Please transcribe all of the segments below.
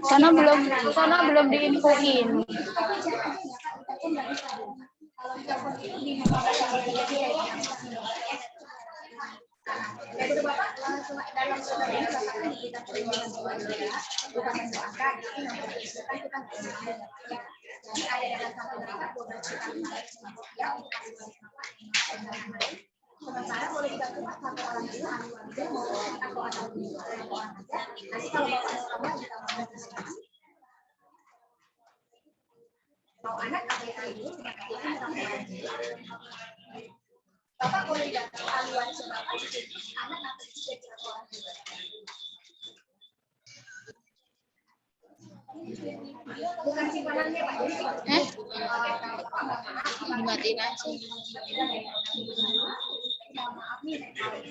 Sono belum diinfoin. Sementara boleh dibantu satu orang dulu, atau orang dulu, orang aja. Nanti kalau bapak kita mau anak apa yang dulu, bapak boleh bantu aluan sebapak anak atau istri orang dulu. Bukan simpanannya Pak. Dimatiin aja. Maaf nih, nanti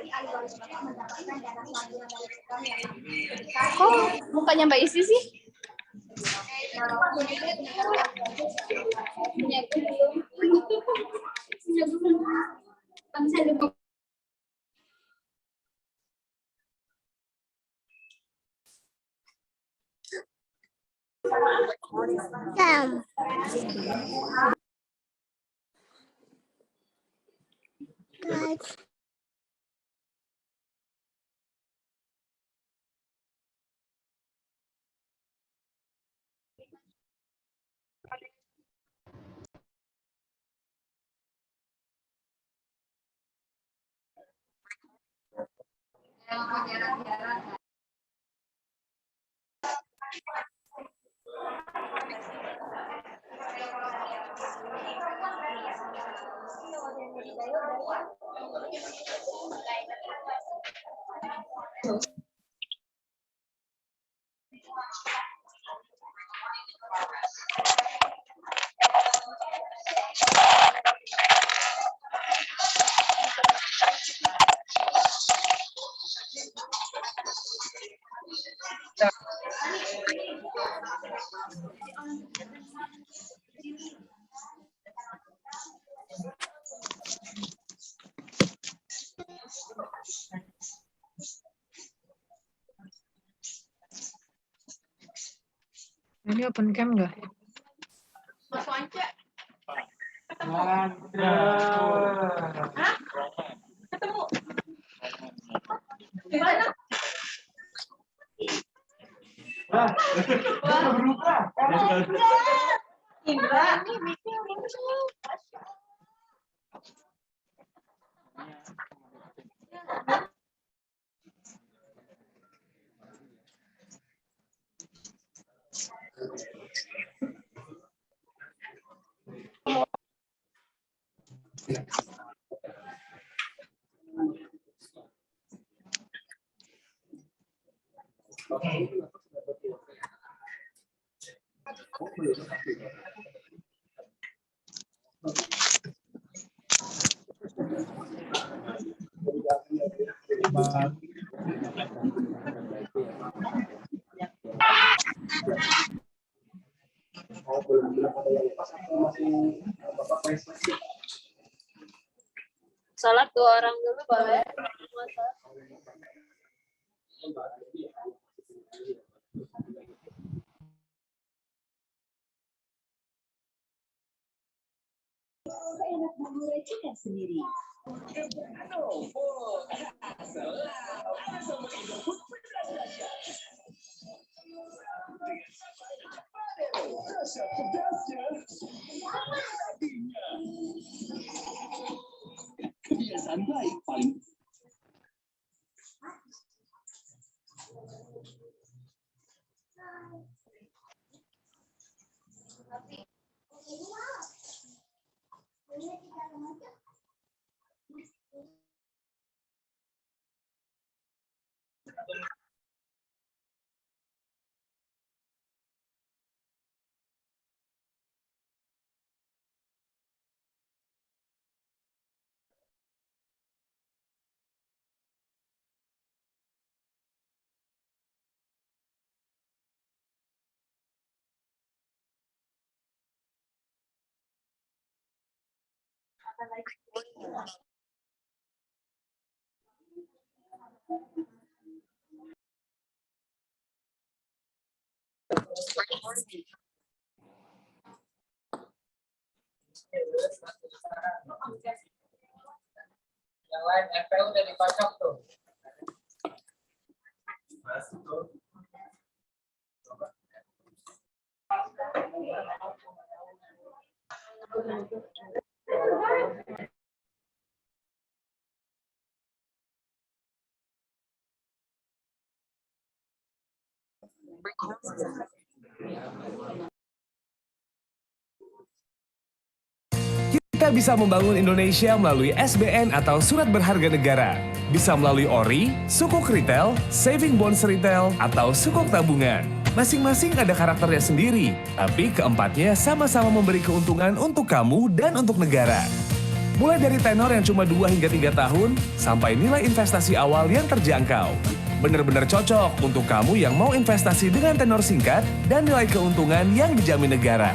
aluan sebapak mendapatkan dana santunan dari program yang Kok mukanya Mbak Isi sih? Ini open cam nggak? Masuk aja. Ketemu. Di mana? Berubah. Indra, ini bikin muncul. Sholat 2 orang dulu boleh. Enak menguraikan sendiri. Kebiasaan baik paling Yang lain FPU udah dikocok tuh. Kita bisa membangun Indonesia melalui SBN atau surat berharga negara. Bisa melalui ORI, sukuk retail, saving bonds retail, atau sukuk tabungan. Masing-masing ada karakternya sendiri, tapi keempatnya sama-sama memberi keuntungan untuk kamu dan untuk negara. Mulai dari tenor yang cuma 2 hingga 3 tahun, sampai nilai investasi awal yang terjangkau. Benar-benar cocok untuk kamu yang mau investasi dengan tenor singkat dan nilai keuntungan yang dijamin negara.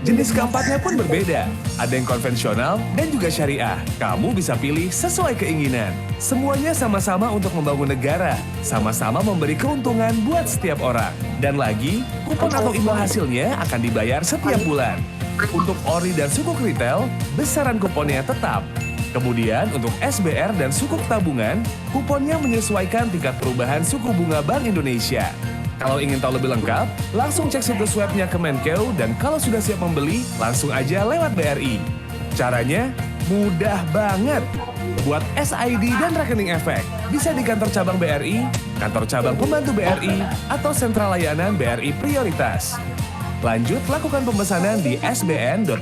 Jenis keempatnya pun berbeda. Ada yang konvensional dan juga syariah. Kamu bisa pilih sesuai keinginan. Semuanya sama-sama untuk membangun negara. Sama-sama memberi keuntungan buat setiap orang. Dan lagi, kupon atau imbal hasilnya akan dibayar setiap bulan. Untuk ORI dan sukuk retail, besaran kuponnya tetap. Kemudian untuk SBR dan sukuk tabungan, kuponnya menyesuaikan tingkat perubahan suku bunga Bank Indonesia. Kalau ingin tahu lebih lengkap, langsung cek situs webnya Kemenkeu dan kalau sudah siap membeli, langsung aja lewat BRI. Caranya mudah banget. Buat SID dan rekening efek, bisa di kantor cabang BRI, kantor cabang pembantu BRI, atau sentral layanan BRI Prioritas. Lanjut, lakukan pemesanan di sbn.bri.co.id,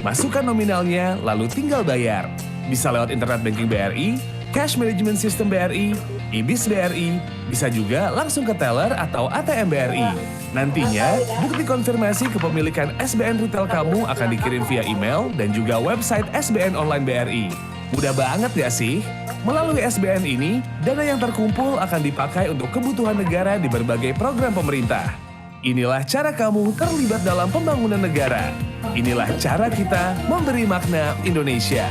masukkan nominalnya, lalu tinggal bayar. Bisa lewat internet banking BRI, cash management system BRI, IBIS BRI, bisa juga langsung ke teller atau ATM BRI. Nantinya, bukti konfirmasi kepemilikan SBN retail kamu akan dikirim via email dan juga website SBN Online BRI. Mudah banget gak sih? Melalui SBN ini, dana yang terkumpul akan dipakai untuk kebutuhan negara di berbagai program pemerintah. Inilah cara kamu terlibat dalam pembangunan negara. Inilah cara kita memberi makna Indonesia.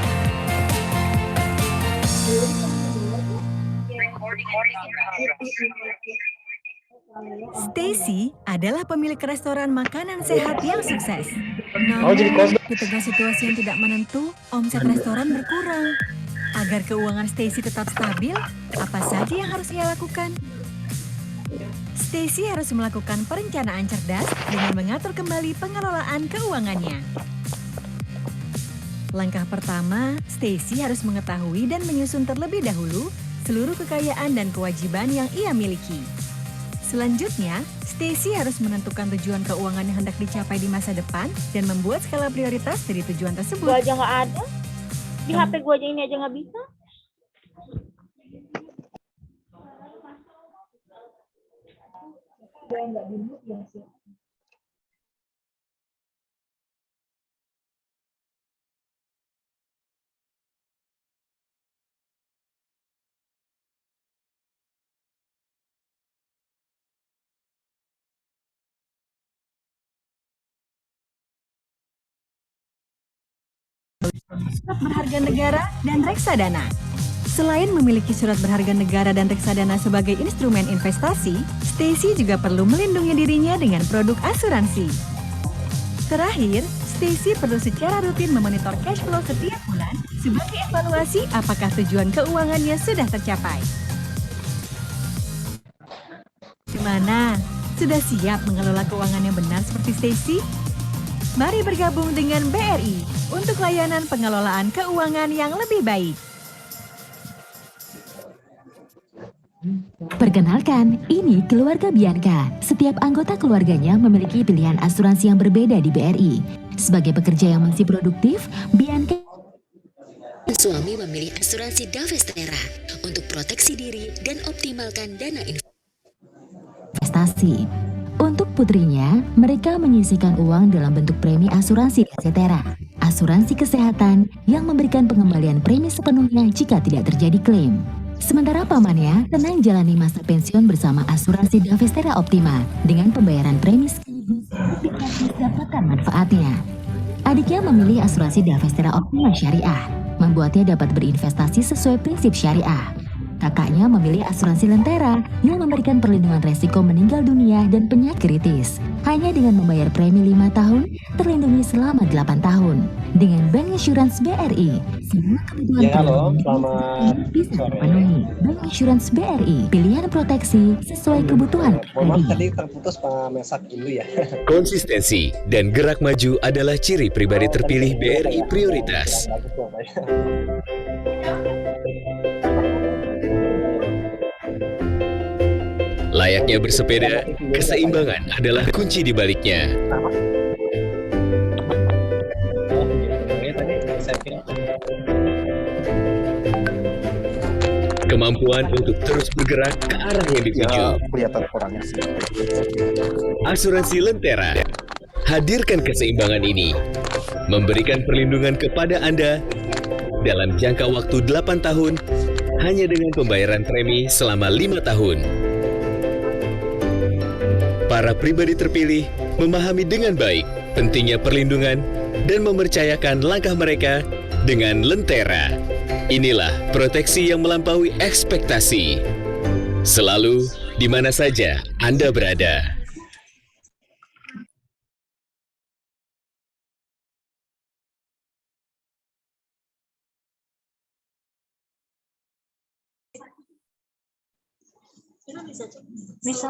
Stacy adalah pemilik restoran makanan sehat yang sukses. Namun, di tengah situasi yang tidak menentu, omset restoran berkurang. Agar keuangan Stacy tetap stabil, apa saja yang harus ia lakukan? Stacy harus melakukan perencanaan cerdas dengan mengatur kembali pengelolaan keuangannya. Langkah pertama, Stacy harus mengetahui dan menyusun terlebih dahulu seluruh kekayaan dan kewajiban yang ia miliki. Selanjutnya, Stacy harus menentukan tujuan keuangan yang hendak dicapai di masa depan dan membuat skala prioritas dari tujuan tersebut. Gua aja nggak ada. Di HP gua aja ini aja nggak bisa. Surat berharga negara dan reksadana. Selain memiliki surat berharga negara dan reksadana sebagai instrumen investasi, Stacy juga perlu melindungi dirinya dengan produk asuransi. Terakhir, Stacy perlu secara rutin memonitor cash flow setiap bulan sebagai evaluasi apakah tujuan keuangannya sudah tercapai. Gimana? Sudah siap mengelola keuangan yang benar seperti Stacy? Mari bergabung dengan BRI untuk layanan pengelolaan keuangan yang lebih baik. Perkenalkan, ini keluarga Bianca. Setiap anggota keluarganya memiliki pilihan asuransi yang berbeda di BRI. Sebagai pekerja yang masih produktif, Bianca dan suami memilih asuransi Davestera untuk proteksi diri dan optimalkan dana investasi. Untuk putrinya, mereka menyisihkan uang dalam bentuk premi asuransi Davestera, asuransi kesehatan yang memberikan pengembalian premi sepenuhnya jika tidak terjadi klaim. Sementara pamannya tenang jalani masa pensiun bersama asuransi Davestera Optima dengan pembayaran premi sekaligus dapatkan manfaatnya. Adiknya memilih asuransi Davestera Optima Syariah, membuatnya dapat berinvestasi sesuai prinsip syariah. Kakaknya memilih asuransi Lentera yang memberikan perlindungan resiko meninggal dunia dan penyakit kritis. Hanya dengan membayar premi 5 tahun, terlindungi selama 8 tahun. Dengan Bank Insurance BRI, semua kebutuhan selamat bisa sore. terpenuhi. Bank Insurance BRI, pilihan proteksi sesuai kebutuhan Mohon maaf pribadi. tadi terputus Pak Mesak dulu ya. Konsistensi dan gerak maju adalah ciri pribadi terpilih BRI Prioritas. Layaknya bersepeda, keseimbangan adalah kunci di baliknya. Kemampuan untuk terus bergerak ke arah yang dituju. Kelihatan kurangnya sih. Asuransi Lentera hadirkan keseimbangan ini, memberikan perlindungan kepada Anda dalam jangka waktu 8 tahun hanya dengan pembayaran premi selama 5 tahun. Para pribadi terpilih memahami dengan baik pentingnya perlindungan dan mempercayakan langkah mereka dengan Lentera. Inilah proteksi yang melampaui ekspektasi. Selalu, di mana saja Anda berada. Bisa.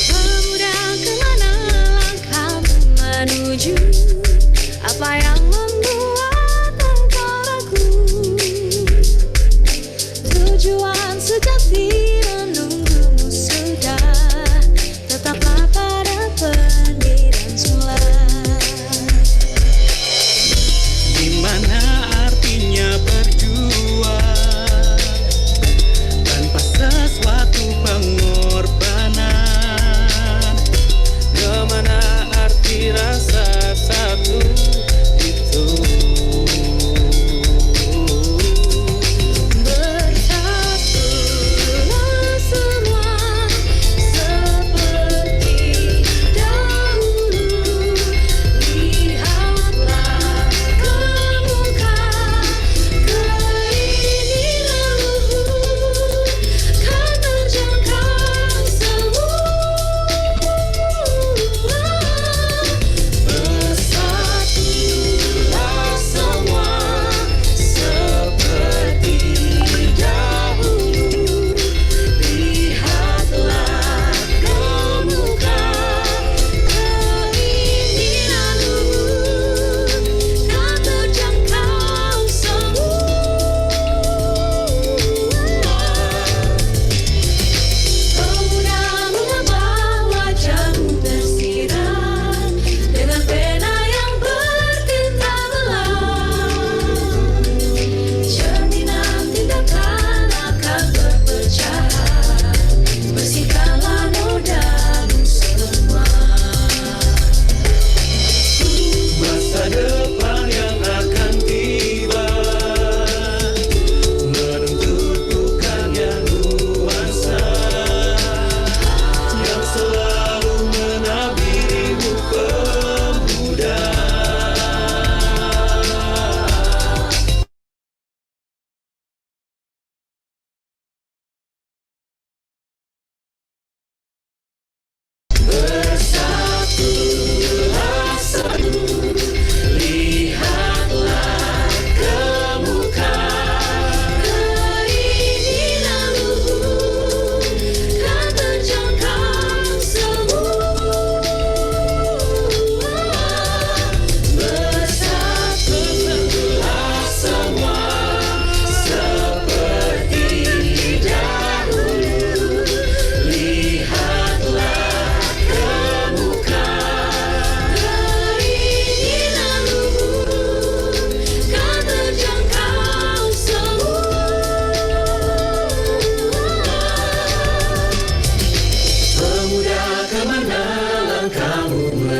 Pemuda, kemana langkahmu menuju? Apa yang membuat engkau ragu? Tujuan sejati menunggumu sudah. Tetaplah pada pendirian semula.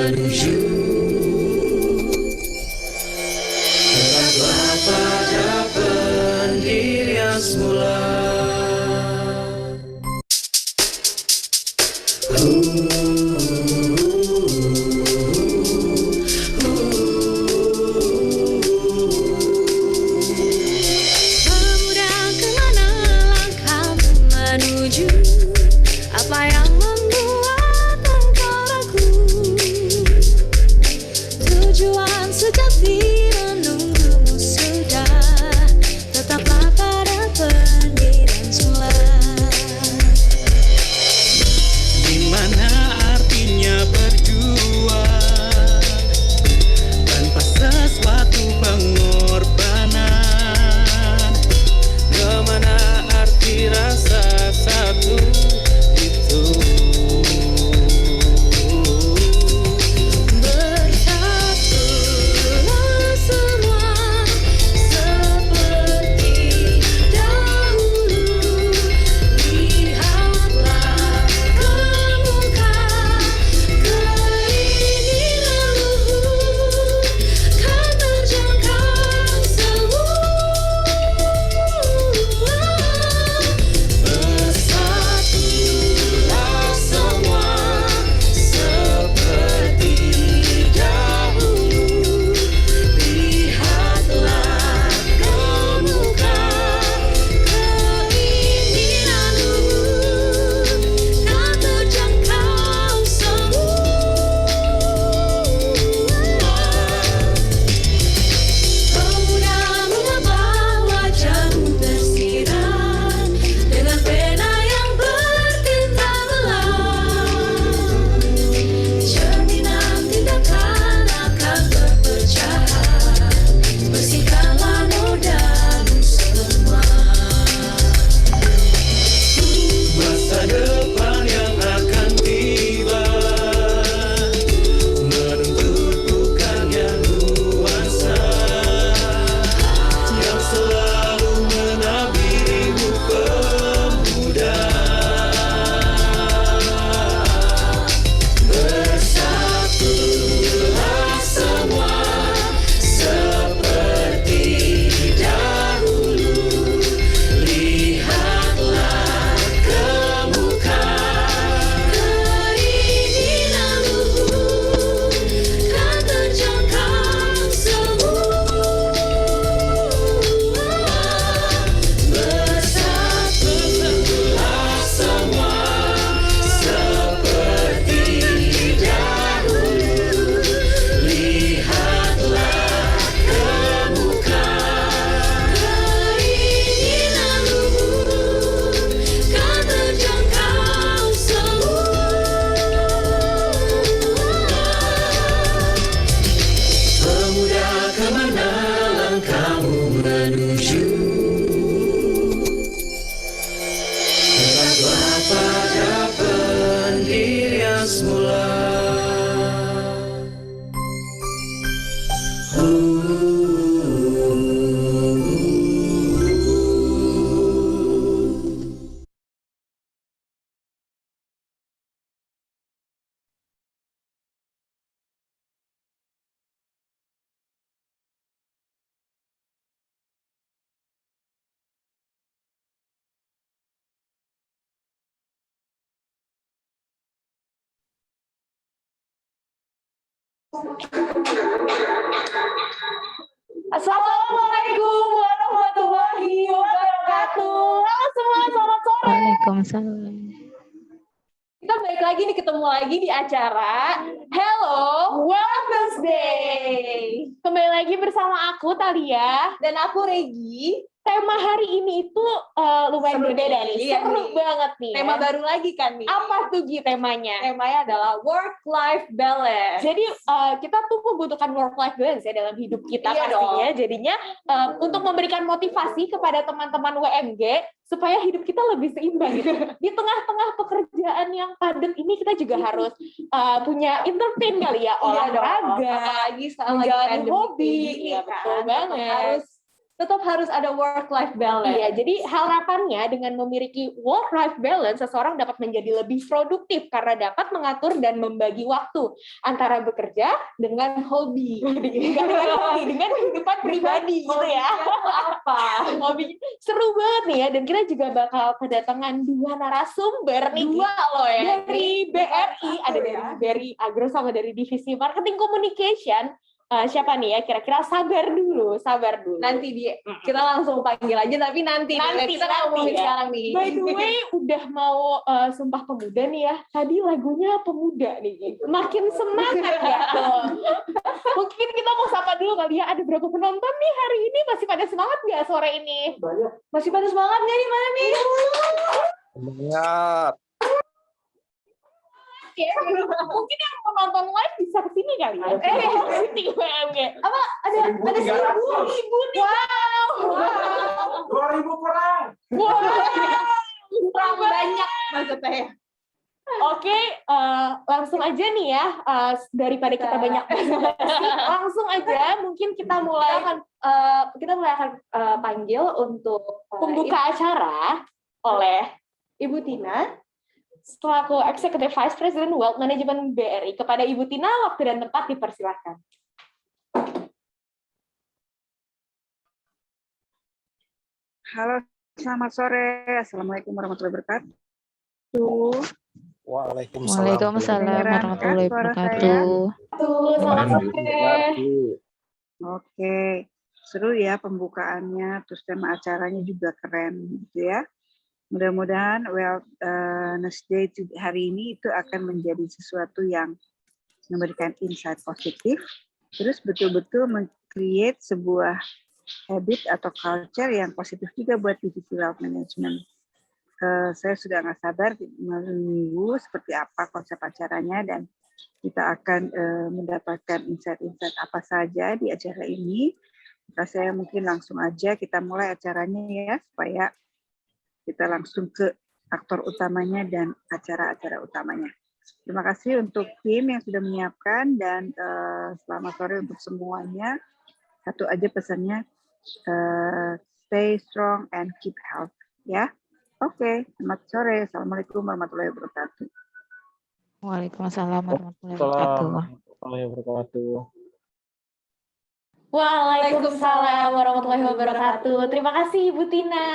menuju. Tetaplah pada pendirian semula. Pemuda, kemana langkahmu menuju? Apa yang membuat engkau ragu? Tujuan sejati menunggumu sudah. Tetaplah pada pendirian semula. Di mana artinya berjuang tanpa sesuatu pengorbanan? Kemana arti rasa satu itu? Bersatulah semua seperti dahulu. Lihatlah ke muka, keinginan luhur kan terjangkau semua. Bersatulah semua seperti dahulu. Lihatlah ke muka, keinginan luhur kan terjangkau semua. Pemuda, mengapa wajahmu tersirat dengan pena yang bertinta belang? Cerminan tindakan akan berpecahan. Bersihkanlah nodamu semua. Masa depan yang akan tiba menuntut bukannya nuansa yang selalu menabirimu, pemuda. Bersatulah semua seperti dahulu. Lihatlah ke muka, keinginan luhur kan terjangkau semua. Bersatulah semua seperti dahulu. Lihatlah ke muka, keinginan luhur kan terjangkau semua. Pemuda, kemana langkahmu menuju? Tetaplah pada pendirian semula. Assalamualaikum warahmatullahi wabarakatuh. Halo semua, selamat sore. Waalaikumsalam. Kita balik lagi nih, ketemu lagi di acara Hello Wellness Day. Kembali lagi bersama aku Thalia dan aku Regi. Tema hari ini itu lumayan berbeda nih, seru banget nih. Tema baru lagi kan nih. Apa tuh Gi temanya? Temanya adalah work-life balance. Jadi kita tuh membutuhkan work-life balance ya dalam hidup kita pastinya. Jadinya untuk memberikan motivasi kepada teman-teman WMG supaya hidup kita lebih seimbang gitu. Di tengah-tengah pekerjaan yang padat ini kita juga harus punya entertain kali ya, olahraga, menjalani hobi, ya, betul banget. Harus tetap harus ada work-life balance. Iya, jadi harapannya dengan memiliki work-life balance, seseorang dapat menjadi lebih produktif karena dapat mengatur dan membagi waktu antara bekerja dengan hobi. Dengan kehidupan pribadi gitu ya. Apa? Hobi. Seru banget nih ya, dan kita juga bakal kedatangan 2 narasumber nih. 2 loh ya. Dari BRI, ada dari BRI Agro sama dari Divisi Marketing Communication. Siapa nih ya, kira-kira sabar dulu. Nanti kita langsung panggil aja, tapi nanti kita ngomongin ya. Sekarang nih. By the way, udah mau Sumpah Pemuda nih ya. Tadi lagunya Pemuda nih, makin semangat ya tuh. Mungkin kita mau sapa dulu kali ya, ada berapa penonton nih hari ini, masih pada semangat nggak sore ini? Banyak. Masih pada semangat nggak nih, mana nih? Semangat. Mungkin yang menonton live bisa kesini kali ya. Sini BMG. Apa ada 1.000 nih. Wow. 2.000 kurang. Wow. Kurang banyak maksudnya. Oke, langsung aja nih ya, daripada kita banyak langsung aja mungkin kita mulai akan panggil untuk pembuka acara oleh Ibu Tina selaku Executive Vice President Wealth Management BRI. Kepada Ibu Tina, waktu dan tempat dipersilakan. Halo, selamat sore. Assalamualaikum warahmatullahi wabarakatuh. Waalaikumsalam warahmatullahi wabarakatuh. Selamat sore. Oke, seru ya pembukaannya, terus tema acaranya juga keren gitu ya. Mudah-mudahan Wellness Day hari ini itu akan menjadi sesuatu yang memberikan insight positif, terus betul-betul meng-create sebuah habit atau culture yang positif juga buat divisi wealth management. Saya sudah nggak sabar menunggu seperti apa konsep acaranya, dan kita akan mendapatkan insight-insight apa saja di acara ini. Maka saya mungkin langsung aja kita mulai acaranya ya, supaya kita langsung ke aktor utamanya dan acara-acara utamanya. Terima kasih untuk tim yang sudah menyiapkan, dan selamat sore untuk semuanya. Satu aja pesannya, stay strong and keep health. Ya, oke. Selamat sore. Assalamualaikum warahmatullahi wabarakatuh. Waalaikumsalam warahmatullahi wabarakatuh. Waalaikumsalam warahmatullahi wabarakatuh. Terima kasih Ibu Tina.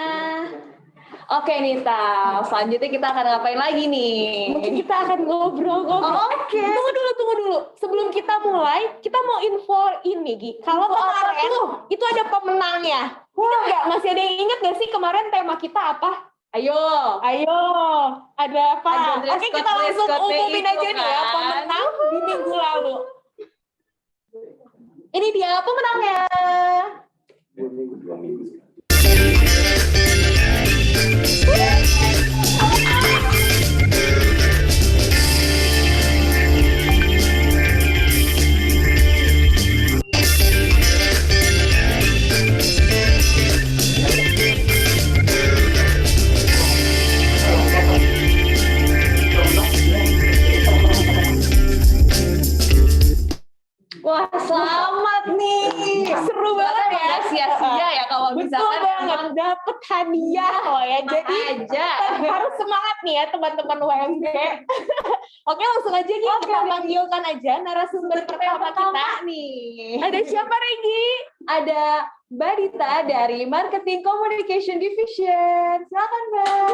Oke Nita, selanjutnya kita akan ngapain lagi nih? Mungkin kita akan ngobrol-ngobrol. Oke. Tunggu dulu. Sebelum kita mulai, kita mau info ini, Gi. Kalau kemarin itu ada pemenangnya. Ingat nggak? Masih ada yang ingat nggak sih kemarin tema kita apa? Ayo. Ada apa? Oke, kita langsung umumin aja nih ya, pemenang di minggu lalu. Ini dia pemenangnya. 2 minggu. Wah, selamat nih. Seru banget ya. Sia-sia ya kalau misalkan emang dapet hadiah loh ya. Jadi harus semangat nih ya teman-teman WMG. Oke, langsung aja nih kita panggilkan aja narasumber pertama kita nih. Ada siapa, Regi? Ada Mbak Dita dari Marketing Communication Division. Silakan, Mbak.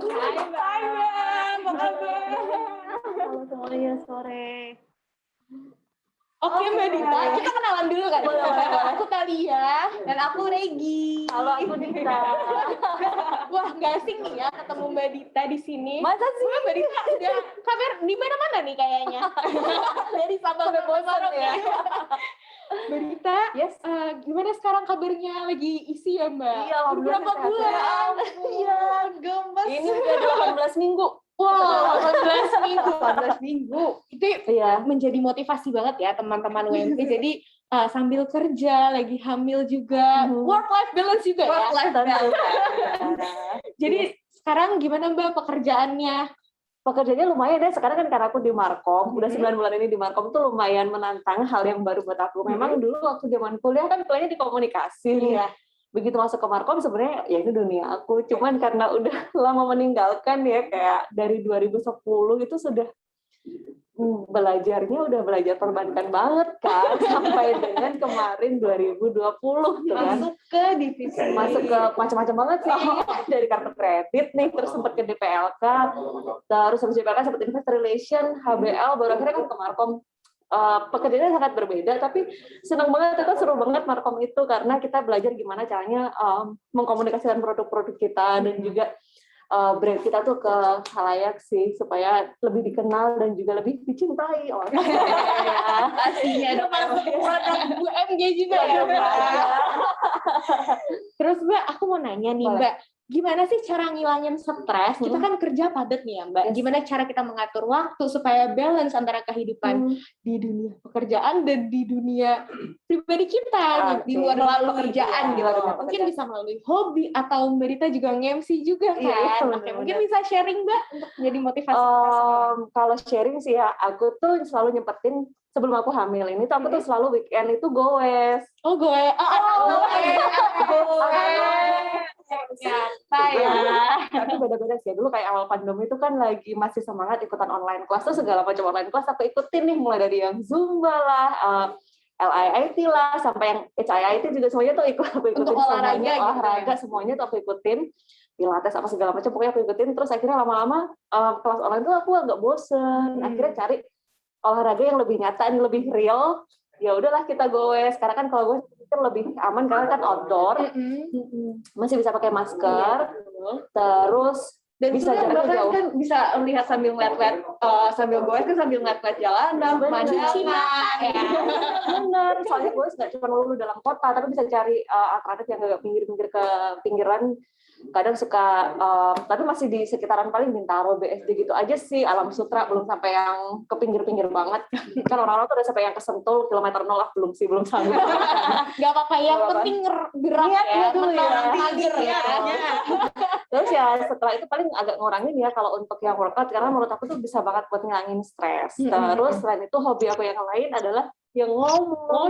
Hai, Mbak. Apa kabar? Halo semuanya, sore. Oke, Mbak Dita, kita kenalan dulu kan? Aku Talia dan aku Regi. Halo, aku Dita. Wah, nggak asing nih ya ketemu Mbak Dita di sini. Masa sih Mbak Dita udah kabar di mana-mana nih kayaknya. Dari Sabang sampai Maros ya. Mbak Dita, gimana sekarang kabarnya? Lagi isi ya, Mbak? Iya, berapa bulan? Iya, gemes. Ini udah 18 minggu. Wow, 18 minggu. Itu menjadi motivasi banget ya teman-teman WMP. Jadi sambil kerja, lagi hamil juga, work-life balance juga ya. Jadi sekarang gimana Mbak pekerjaannya? pekerjaannya lumayan deh. Sekarang kan karena aku di Markom, udah 9 bulan ini di Markom tuh lumayan menantang, hal yang baru buat aku. Memang dulu waktu zaman kuliah kan kuliahnya di komunikasi. Begitu masuk ke Markom sebenarnya ya ini dunia aku. Cuman karena udah lama meninggalkan ya, kayak dari 2010 itu sudah belajarnya udah belajar perbankan banget kan sampai dengan kemarin 2020 tuh kan masuk ke macam-macam banget sih, dari kartu kredit nih, terus sempat ke DPLK, terus habis DPLK sempat investor relation, HBL, baru akhirnya kan ke Markom. Pekerjaannya sangat berbeda, tapi senang banget, itu seru banget Markom itu karena kita belajar gimana caranya mengkomunikasikan produk-produk kita dan juga brand kita tuh ke khalayak sih, supaya lebih dikenal dan juga lebih dicintai oleh pastinya ada produk UMG juga ya Mbak. Terus Mbak, aku mau nanya nih Mbak, gimana sih cara ngilangin stres? Kita kan kerja padat nih ya Mbak. Gimana cara kita mengatur waktu supaya balance antara kehidupan di dunia pekerjaan dan di dunia pribadi kita, di luar pekerjaan gitu. Mungkin bisa melalui hobi atau Mbak Rita juga nge-MC juga kan. Mungkin bisa sharing Mbak untuk jadi motivasi kita semua. Kalau sharing sih ya, aku tuh selalu nyempetin sebelum aku hamil ini tuh aku tuh selalu weekend itu goes. Oh goes. Tapi beda-beda sih. Dulu kayak awal pandemi itu kan lagi masih semangat ikutan online kelas, tuh segala macam online kelas aku ikutin nih, mulai dari yang Zumba lah, LIIT lah, sampai yang HIIT juga semuanya tuh aku ikutin. Untuk olahraga, olahraga semuanya tuh aku ikutin. Pilates apa segala macam pokoknya aku ikutin. Terus akhirnya lama-lama kelas online tuh aku agak bosen. Akhirnya cari olahraga yang lebih nyata dan lebih real. Ya udahlah kita goes. Karena kan kalau gue itu lebih aman karena kan outdoor, masih bisa pakai masker, terus dan bisa bahkan jauh. kan bisa melihat sambil ngeliat sambil goes kan sambil ngeliat jalanan, pemandangan. Bener, soalnya gue nggak cuma melulu dalam kota, tapi bisa cari alternatif yang agak pinggir-pinggir ke pinggiran. Kadang suka, tapi masih di sekitaran paling Bintaro, BSD gitu aja sih. Alam Sutra belum sampai yang ke pinggir-pinggir banget. Kan orang-orang tuh udah sampai yang ke Sentul, kilometer 0 lah, belum sanggup. Gak apa-apa, yang penting gerak ya, dulu ya. Terus ya setelah itu paling agak ngurangin ya kalau untuk yang workout, karena menurut aku tuh bisa banget buat ngilangin stres. Terus selain itu hobi aku yang lain adalah yang ngomong.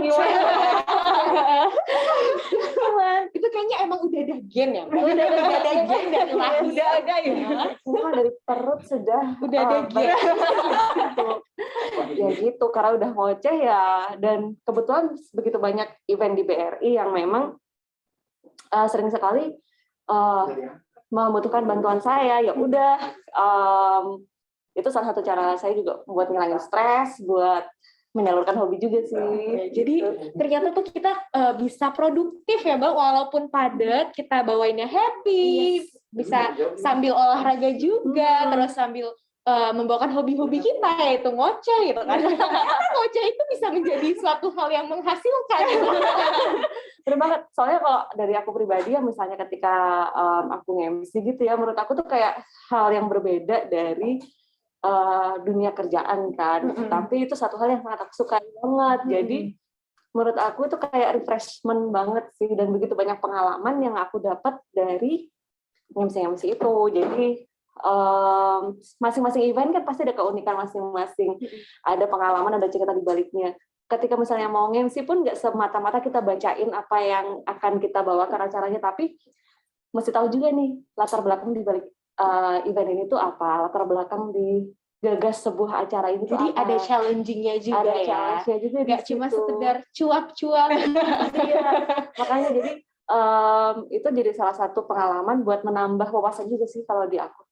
Itu kayaknya emang udah ada gen ya, udah ada gen dari lahir, udah ada ya, semua dari perut sudah ada gen. Ya gitu, karena udah ngoceh ya, dan kebetulan begitu banyak event di BRI yang memang sering sekali membutuhkan bantuan saya. Ya udah, itu salah satu cara saya juga buat ngilangin stres, buat menyalurkan hobi juga sih. Jadi ternyata tuh kita bisa produktif ya Bang, walaupun padat kita bawainnya happy, bisa sambil olahraga juga, terus sambil membawakan hobi-hobi kita, yaitu ngoceh gitu kan. Ternyata ngoceh itu bisa menjadi suatu hal yang menghasilkan. Bener banget, soalnya kalau dari aku pribadi ya, misalnya ketika aku nge-MC gitu ya, menurut aku tuh kayak hal yang berbeda dari dunia kerjaan kan, tapi itu satu hal yang sangat aku suka banget. Jadi menurut aku itu kayak refreshment banget sih, dan begitu banyak pengalaman yang aku dapat dari MC itu. Jadi masing-masing event kan pasti ada keunikan masing-masing, ada pengalaman, ada cerita di baliknya. Ketika misalnya mau MC pun nggak semata-mata kita bacain apa yang akan kita bawakan acaranya, tapi mesti tahu juga nih latar belakang di balik event ini tuh apa, latar belakang di gagas sebuah acara ini. Jadi ada challenging-nya juga, ada challenge-nya juga, nggak cuma sekedar cuap-cuap. Iya, makanya jadi itu jadi salah satu pengalaman buat menambah wawasan juga sih kalau di aku.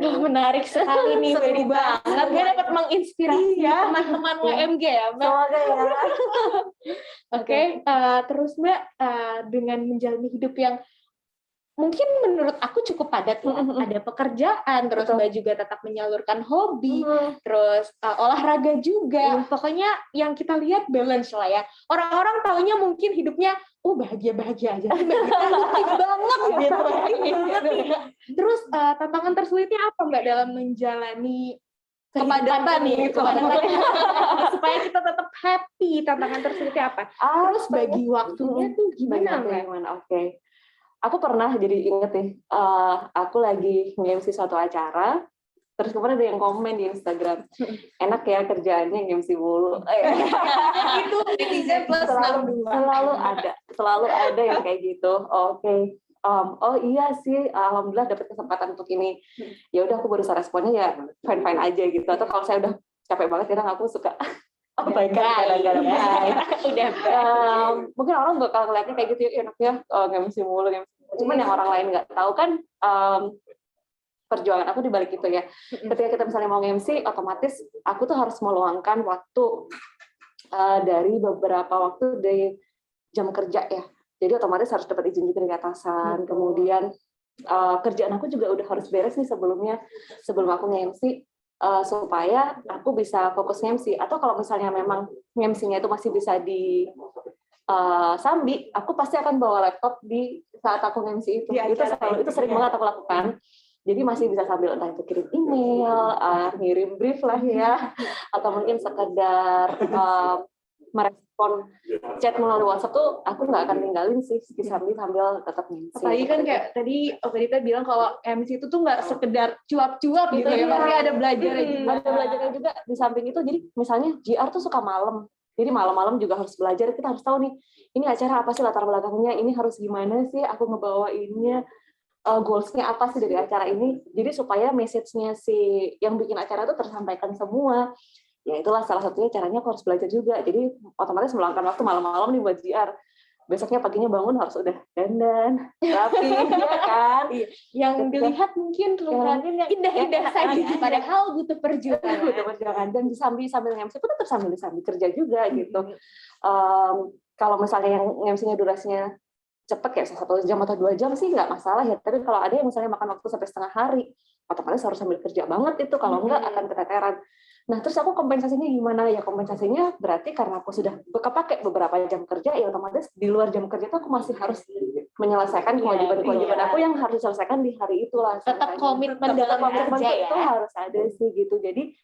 Menarik sekali nih, seru banget. Gue dapat menginspirasi teman-teman UMG ya Mbak. Oke, terus Mbak, dengan menjalani hidup yang mungkin menurut aku cukup padat ya. Ada pekerjaan, terus Mbak juga tetap menyalurkan hobi, terus olahraga juga. Pokoknya yang kita lihat balance lah ya. Orang-orang taunya mungkin hidupnya bahagia-bahagia aja. Mbak kita aktif banget gitu. Terus tantangan tersulitnya apa Mbak dalam menjalani kepadatan nih, supaya kita tetap happy? Tantangan tersulitnya apa? Terus bagi waktunya tuh gimana Mbak? Oke. Aku pernah jadi inget nih, aku lagi nge-MC suatu acara, Terus kemarin ada yang komen di Instagram, enak ya kerjaannya MC mulu. Itu netizen plus selalu ada yang kayak gitu. Oke. Oh iya sih, alhamdulillah dapat kesempatan untuk ini. Ya udah aku berusaha responnya ya fine aja gitu. Atau kalau saya udah capek banget kadang aku suka kadang-kadang mungkin orang bakal ngeliatnya kayak gitu ya, enaknya MC mulu. Cuman yang orang lain nggak tahu kan perjuangan aku di balik itu ya. Ketika kita misalnya mau MC, otomatis aku tuh harus meluangkan waktu dari beberapa waktu dari jam kerja ya. Jadi otomatis harus dapat izin juga dari atasan. Kemudian kerjaan aku juga udah harus beres nih sebelum aku nge-MC supaya aku bisa fokus nge-MC. Atau kalau misalnya memang nge-MC-nya itu masih bisa di sambi, aku pasti akan bawa laptop di saat aku nge-MC itu. Itu sering banget aku lakukan. Jadi masih bisa sambil entah itu kirim email, ngirim brief lah ya, atau mungkin sekedar merespon chat melalui WhatsApp tuh aku nggak akan tinggalin sih sambil tetap MC. Apalagi kan kayak tadi Okarita bilang kalau MC itu tuh nggak sekedar cuap-cuap gitu ya, pasti ada belajarnya juga. Ada belajarnya juga di samping itu. Jadi misalnya GR tuh suka malam, jadi malam-malam juga harus belajar. Kita harus tahu nih, ini acara apa sih latar belakangnya, ini harus gimana sih aku ngebawainnya, goals-nya apa sih dari acara ini. Jadi supaya message-nya si yang bikin acara itu tersampaikan semua. Ya itulah salah satunya caranya aku harus belajar juga. Jadi otomatis meluangkan waktu malam-malam nih buat GR. Besoknya paginya bangun harus udah dandan, rapi, ya kan? Yang dilihat mungkin yang indah-indah saja, padahal butuh perjuangan. Butuh perjuangan. Dan sambil nge-MC pun tetap sambil kerja juga gitu. Kalau misalnya yang nge-MC-nya durasinya cepet kayak 1 jam atau 2 jam sih nggak masalah ya. Tapi kalau ada yang misalnya makan waktu sampai setengah hari, otomatis harus sambil kerja banget itu. Kalau enggak akan keteteran. Nah, terus aku kompensasinya gimana? Ya kompensasinya berarti karena aku sudah kepake beberapa jam kerja, ya otomatis di luar jam kerja tuh aku masih harus menyelesaikan kewajiban-kewajiban aku yang harus diselesaikan di hari itulah. Tetap komitmen dalam kerja ya. Itu harus ada sih gitu. Jadi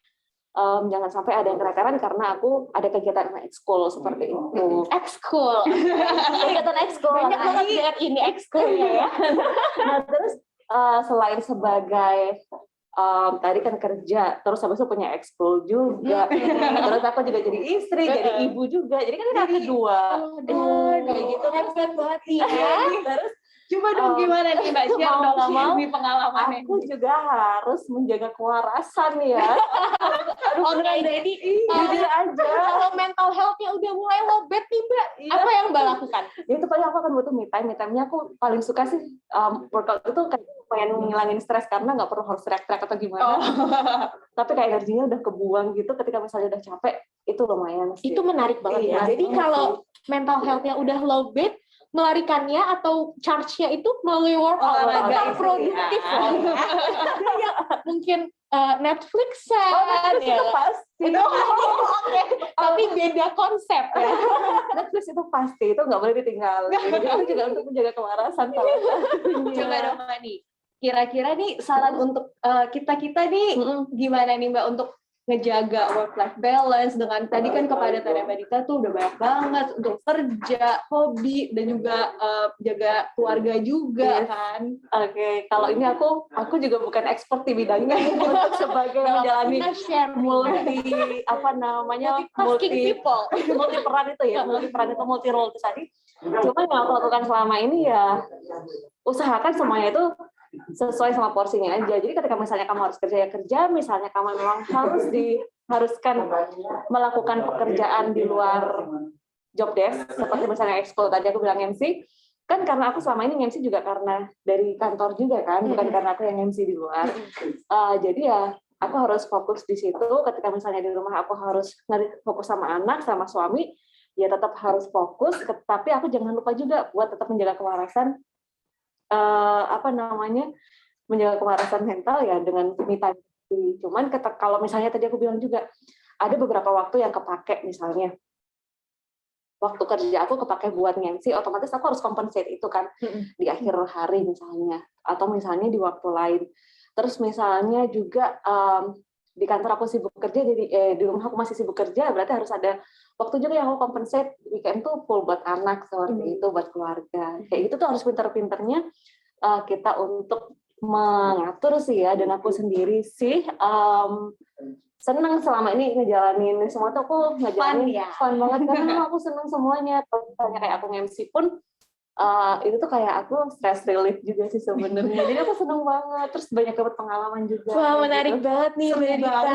jangan sampai ada yang keteteran karena aku ada kegiatan ekskul seperti itu. Ekskul. Kegiatan ekskul. Banyak banget dengan ini ekskulnya ya. Nah, terus selain sebagai tadi kan kerja, terus habis itu punya ekskul juga, terus aku juga jadi istri, jadi ibu juga, jadi kan ada kedua, kayak gitu hebat banget ya. Terus coba dong gimana nih Mbak Cia dong di pengalamannya. Aku juga harus menjaga kewarasan ya. Jadi jujur aja. Kalau mental health-nya udah mulai lowbat nih Mbak, apa yang Mbak lakukan? Ya itu paling aku akan butuh me time-nya aku paling suka sih workout itu kayak pengen ngilangin stres karena nggak perlu harus teriak-teriak atau gimana. Tapi kayak energinya udah kebuang gitu ketika misalnya udah capek, itu lumayan sih. Itu menarik banget ya. Jadi kalau mental health-nya udah lowbat, melarikannya atau charge-nya itu melalui workout agak produktif loh. Ya, mungkin Netflix-an itu pasti. Oke. Tapi beda konsep ya. Netflix itu pasti, itu nggak boleh ditinggal. Itu juga untuk menjaga kewarasan. Coba dong Mani. Kira-kira nih saran untuk kita-kita nih gimana nih Mbak untuk ngejaga work-life balance dengan tadi kan kepadatan Mbak Dita tuh udah banyak banget untuk kerja, hobi, dan juga jaga keluarga juga kan. Oke, kalau ini aku juga bukan expert di bidangnya untuk sebagai menjalani multi peran itu ya, multi peran itu multi role itu tadi. Cuma yang aku lakukan selama ini ya usahakan semuanya itu sesuai sama porsinya aja. Jadi ketika misalnya kamu harus kerja ya kerja, misalnya kamu memang diharuskan melakukan pekerjaan di luar job desk seperti misalnya ekskul tadi aku bilang MC, kan karena aku selama ini MC juga karena dari kantor juga kan, bukan karena aku yang MC di luar. Jadi ya aku harus fokus di situ. Ketika misalnya di rumah aku harus fokus sama anak, sama suami, ya tetap harus fokus. Tapi aku jangan lupa juga buat tetap menjaga kewarasan. Menjaga kewarasan mental ya dengan me time. Cuman kalau misalnya tadi aku bilang juga ada beberapa waktu yang kepake, misalnya waktu kerja aku kepake buat nge-MC, otomatis aku harus compensate itu kan di akhir hari misalnya, atau misalnya di waktu lain. Terus misalnya juga di kantor aku sibuk kerja, di rumah aku masih sibuk kerja, berarti harus ada waktu juga yang aku compensate weekend tuh full buat anak seperti itu, buat keluarga. Kayak gitu tuh harus pinter-pinternya kita untuk mengatur sih ya, dan aku sendiri sih seneng selama ini ngejalanin semua tuh aku ngejalanin fun banget karena aku seneng semuanya. Tanya kayak aku MC pun itu tuh kayak aku stress relief juga sih sebenarnya. Jadi aku seneng banget. Terus banyak dapat pengalaman juga. Wah, menarik banget nih Mbak Dita.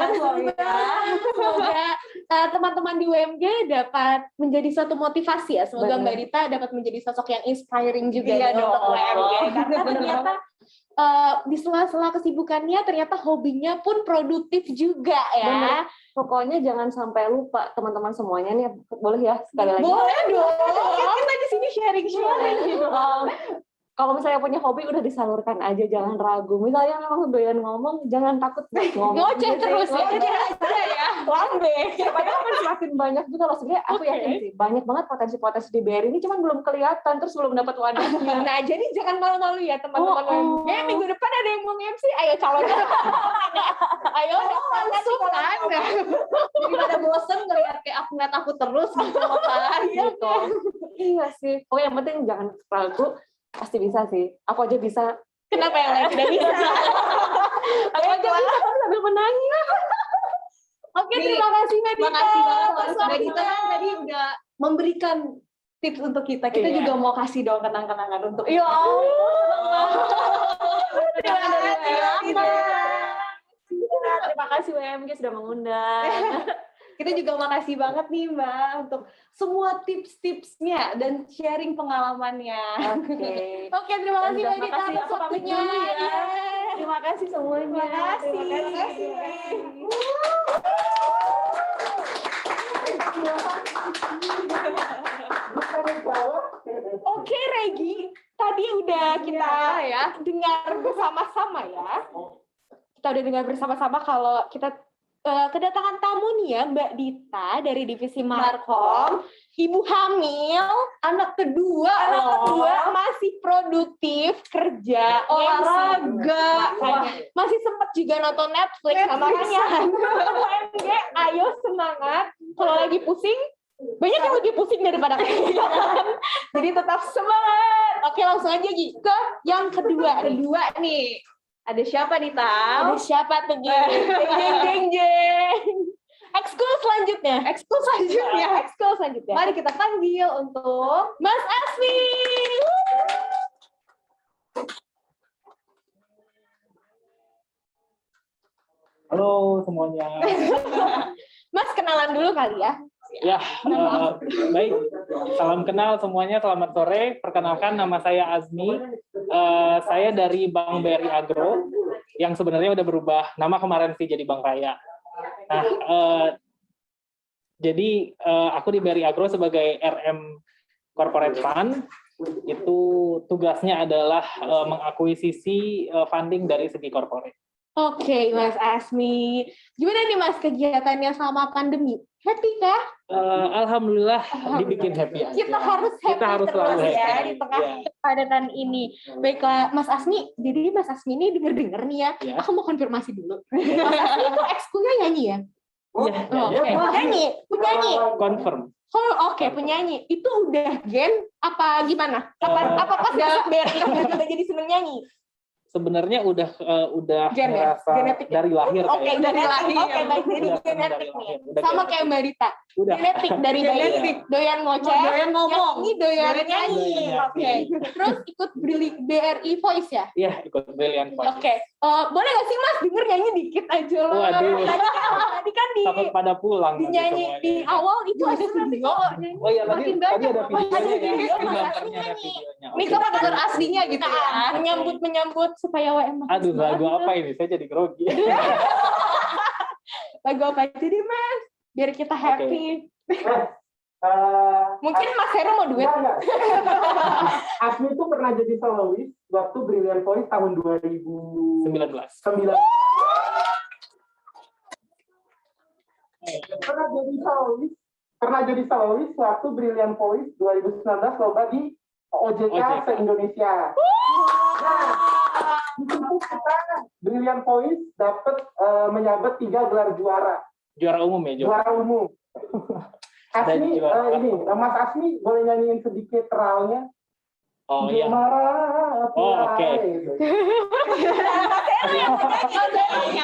Semoga teman-teman di UMG dapat menjadi suatu motivasi ya. Semoga Mbak Dita dapat menjadi sosok yang inspiring juga untuk UMG. Karena ternyata di sela-sela kesibukannya ternyata hobinya pun produktif juga ya. Bener. Pokoknya jangan sampai lupa teman-teman semuanya nih, boleh ya sekali lagi. Boleh dong. Kita di sini sharing-sharing gitu. Kalau misalnya punya hobi udah disalurkan aja, jangan ragu. Misalnya memang doyan ngomong, jangan takut ngomong. Ngoceh terus ya. Ngoceh aja ya. Lambe. Padahal kan semakin banyak juga loh sebenarnya. Aku yakin sih banyak banget potensi-potensi di BRI ini, cuman belum kelihatan, terus belum dapat wadahnya. Nah, jadi jangan malu-malu ya teman-teman UMG. Minggu depan ada yang mau MC, ayo calonnya. Ayo langsung kan. Jadi pada bosen ngeliat kayak aku ngeliat aku terus gitu kan gitu. Iya sih. Pokoknya yang penting jangan ragu. Pasti bisa sih. Aku aja bisa. Kenapa yang lain tidak bisa? Aku aja bisa sambil menangis. Oke, terima kasih Mbak Dita. Terima kasih banget. Mbak Dita kan tadi udah memberikan tips untuk kita. Kita juga mau kasih dong kenang-kenangan untuk Ya Allah. Terima kasih WMG sudah mengundang. Kita juga makasih banget nih Mbak untuk semua tips-tipsnya dan sharing pengalamannya. Oke, terima kasih Mbak Dita atas waktunya. Terima kasih semuanya. Terima kasih. Oke, Regi, tadi udah kita ya dengar bersama-sama ya. Kita udah dengar bersama-sama kalau kita kedatangan tamu nih ya, Mbak Dita dari divisi Markom, ibu hamil, anak kedua masih produktif, kerja, olahraga, masih sempat juga nonton Netflix. Makanya UMG, ayo semangat. Kalau lagi pusing, banyak yang lebih pusing daripada kalian. Jadi tetap semangat. Oke, langsung aja Gi ke yang kedua nih. Ada siapa nih, Tam? Ada siapa tuh, Jeng. Ekskul selanjutnya. Mari kita panggil untuk Mas Asmi. Halo semuanya. Mas, kenalan dulu kali ya. Ya, baik. Salam kenal semuanya, selamat sore. Perkenalkan, nama saya Azmi. Saya dari Bank BRI Agro, yang sebenarnya udah berubah nama kemarin sih jadi Bank Raya. Nah, jadi aku di BRI Agro sebagai RM Corporate Fund. Itu tugasnya adalah mengakuisisi funding dari segi corporate. Oke, Mas Asmi. Gimana nih Mas kegiatannya selama pandemi? Happy kah? Alhamdulillah dibikin happy aja. Kita harus happy terus ya di tengah kepadatan ini. Baiklah, Mas Asmi. Jadi Mas Asmi ini denger nih ya. Aku mau konfirmasi dulu. Mas Asmi itu ekskulnya nyanyi ya? Penyanyi. Confirm. Oh, oke, penyanyi. Itu udah gen apa gimana? Apa pas gak udah jadi seneng nyanyi? Sebenarnya udah merasa genetik dari lahir. Oke, dari lahir. Oke, baik, jadi genetik nih. Sama kayak Mbak Dita. Genetik dari bayi. Doyan ngoceh, doyan ngomong, doyan nyanyi. Oke. Terus ikut BRI Voice ya? Iya, ikut Brilliant Voice. Oke. Boleh nggak sih Mas denger nyanyi dikit aja loh? Waduh. Tadi kan takut pada pulang. Dinyanyi di awal itu ada video. Oh iya, tadi ada videonya. Ini kan denger aslinya gitu ya. Menyambut supaya WM. Aduh, lagu apa ini? Saya jadi grogi. Lagu apa jadi Mas? Biar kita happy. Mungkin Mas Heru mau duet. Asmi itu pernah jadi soloist waktu Brilliant Voice tahun 2019. Pernah jadi soloist waktu Brilliant Voice 2019 lomba di OJK se-Indonesia. Nah, di situ kita Brilliant Voice dapat menyabet 3 gelar juara. Juara umum ya, Juara umum. Asmi, ini Mas Asmi boleh nyanyiin sedikit ralnya? Oh iya. Marah Oh, oke.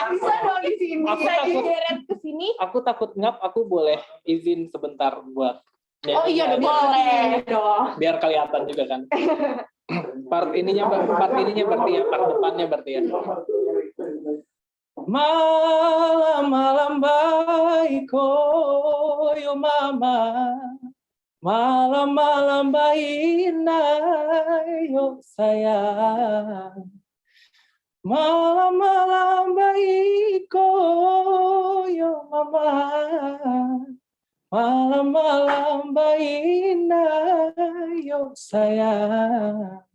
Bisa dong di sini. Aku Bisa takut- digeret ke sini. Aku takut ngap, aku boleh izin sebentar buat. Oh iya dong, boleh dong. Biar kelihatan juga kan. Part ininya berarti ya, part depannya berarti ya. Malam-malam baik yo mama, malam-malam baik yo sayang, malam-malam baik yo mama, malam-malam baik yo sayang,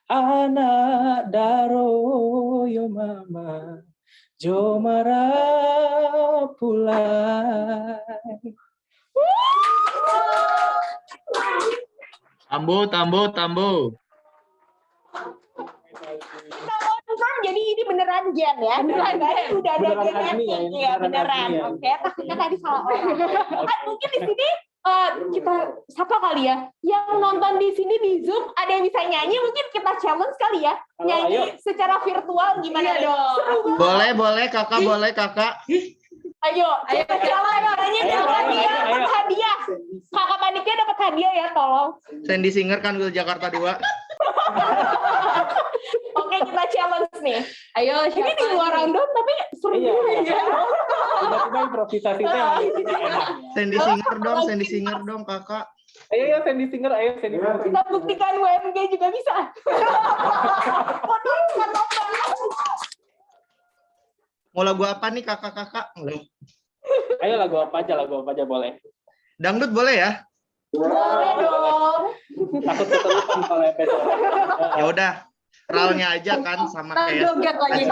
anak daro yo mama. Jo marah pulai. Tambo. Kan jadi ini beneran Jen ya? Beneran Jen, udah ada Beneran Jen Azmi ya, Iya beneran. Azmi ya. Oke, takutnya tadi salah orang. Kan mungkin di sini kita siapa kali ya? Yang nonton di sini di Zoom ada yang bisa nyanyi, mungkin kita challenge kali ya. Halo, Nyanyi ayo. secara virtual gimana dong? Seru banget. Boleh kakak. Ayo, nyanyi dapat hadiah. Kakak paniknya dapat hadiah ya, tolong. Sandy Singer kan ke Jakarta 2. Oke, kita challenge nih. Ayo, ini di luar rundown tapi seru Iya. ya. Tiba-tiba improvisasi itu yang enak. Sandy Singer dong kakak. Ayo Sandy Singer. Kita buktikan WMG juga bisa. Mau lagu apa nih kakak? Ayo lagu apa aja boleh. Dangdut boleh ya? Boleh dong. Takut ketelupan kalau episode. Ya udah, ralnya aja kan sama kayak. Joget lagi.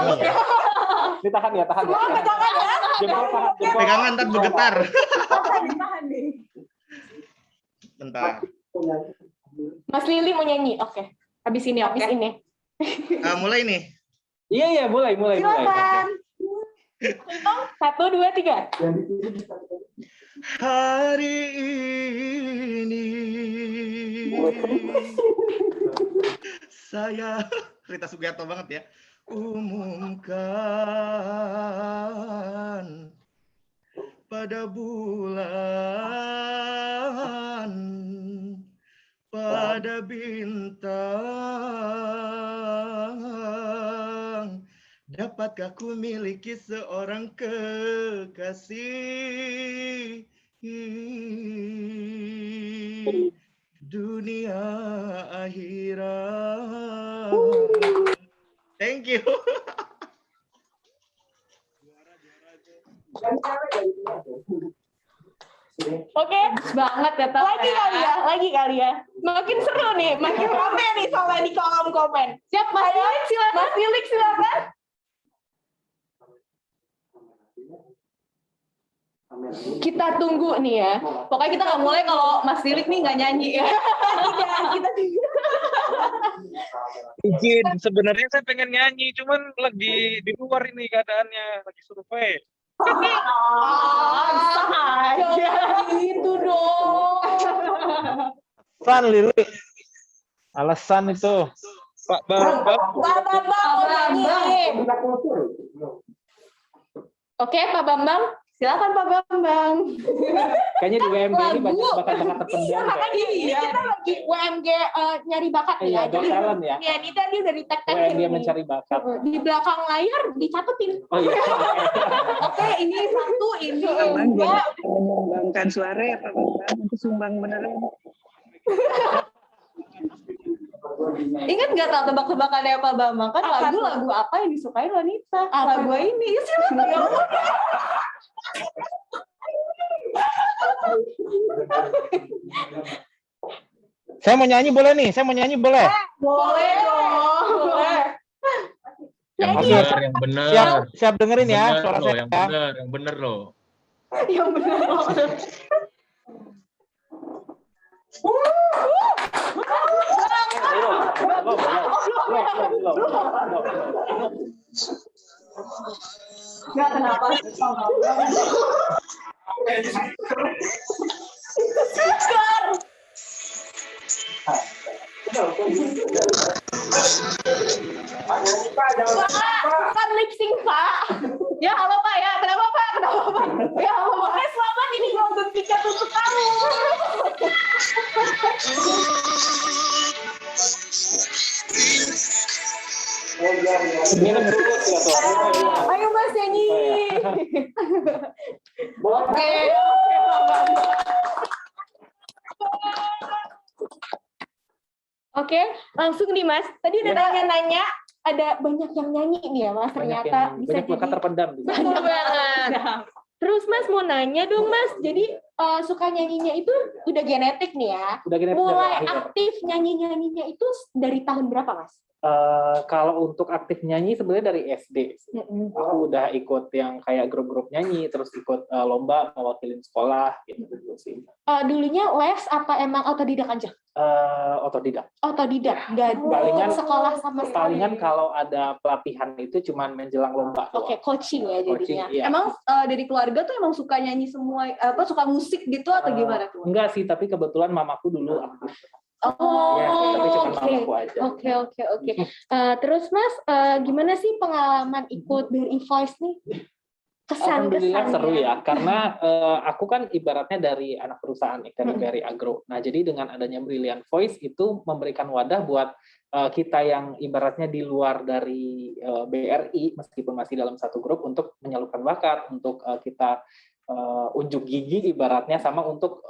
Ditahan ya. Jempol tahan. Pegangan ntar bergetar. Tahan nih. Bentar. Mas Lili mau nyanyi, oke. Habis ini. Mulai nih. Iya, mulai. Silakan. Hitung 1, 2, 3. Hari ini saya Rita Sugiarto banget ya. Umumkan pada bulan, pada bintang, dapatkah ku miliki seorang kekasih dunia akhirat. Thank you. Oke, banget ya. Lagi kali ya. Makin seru nih, makin rame nih soalnya di kolom komen. Siap, Mas Lilik silakan. Kita tunggu nih ya. Pokoknya kita nggak mulai kalau Mas Lilik nih nggak nyanyi ya. Kita Izin, sebenarnya saya pengen nyanyi, cuman lagi di luar ini keadaannya, lagi survei. bisa aja gitu dong. Alasan Lili, alasan itu Pak Bambang. Oke, Pak Bambang, silakan Pak Bambang. Kayaknya di WMG ini banyak bakat-bakat terpendam. Iya, kita lagi WMG nyari bakat Iya, ya. Got Talent ya. Iya, ini tadi udah di-tag-tag WMG mencari bakat. di belakang layar dicatetin. Oh iya. Oke, ini 1, ini Bang, 2. menyumbangkan suara ya Pak Bambang, itu sumbang beneran. Ingat nggak tahu tebak-tebakannya Pak Bambang? Kan lagu apa yang disukai wanita? Lagu ini. Silakan. Saya mau nyanyi boleh nih, boleh. Boleh dong. Boleh. Yang benar. Siap dengerin ya suara saya. Yang benar loh. Yang benar. Nggak kenapa. Bukan lip sync, Pak. Ya, halo Pak ya. Kenapa Pak? Ya, pokoknya selamat ini golden ticket untuk kamu. Ayo Mas nyanyi. Oke. Oke, langsung nih Mas. Tadi udah nanya-nanya, ada banyak yang nyanyi nih ya Mas. Ternyata bisa banyak bakat terpendam. Betul banget. Terus Mas mau nanya dong Mas, jadi suka nyanyinya itu udah genetik nih ya? Udah genetik mulai dari lahir. aktif nyanyi-nyanyinya itu dari tahun berapa Mas? Kalau untuk aktif nyanyi sebenarnya dari SD. Aku udah ikut yang kayak grup-grup nyanyi, terus ikut lomba mewakilin sekolah gitu sih. Dulunya les apa emang otodidak aja? Otodidak. Otodidak, nggak Palingan sekolah sama sekali. Palingan kalau ada pelatihan itu cuman menjelang lomba. Oke, coaching ya jadinya. Coaching, iya. Emang dari keluarga tuh emang suka nyanyi semua, suka musik gitu atau gimana tuh? Enggak sih, tapi kebetulan mamaku dulu aktif. Oh, Ya, tapi cuma oke. mamaku aja. Oke. Terus Mas, gimana sih pengalaman ikut BRI Voice nih? Alhamdulillah Kesan-kesannya. seru ya, karena aku kan ibaratnya dari anak perusahaan dari BRI Agro. Nah, jadi dengan adanya Brilliant Voice itu memberikan wadah buat kita yang ibaratnya di luar dari BRI, meskipun masih dalam satu grup, untuk menyalurkan bakat, untuk kita unjuk gigi ibaratnya, sama untuk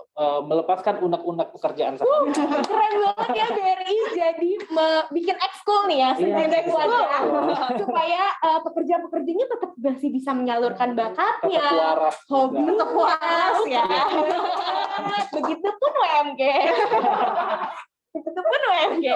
melepaskan unek-unek pekerjaan sehari-hari. Keren banget ya BRI jadi bikin ekskul nih ya sebagai wadah supaya pekerja-pekerjanya tetap masih bisa menyalurkan bakatnya, Tetap waras hobi juga. tetap waras ya. Begitupun UMG. Begitupun UMG.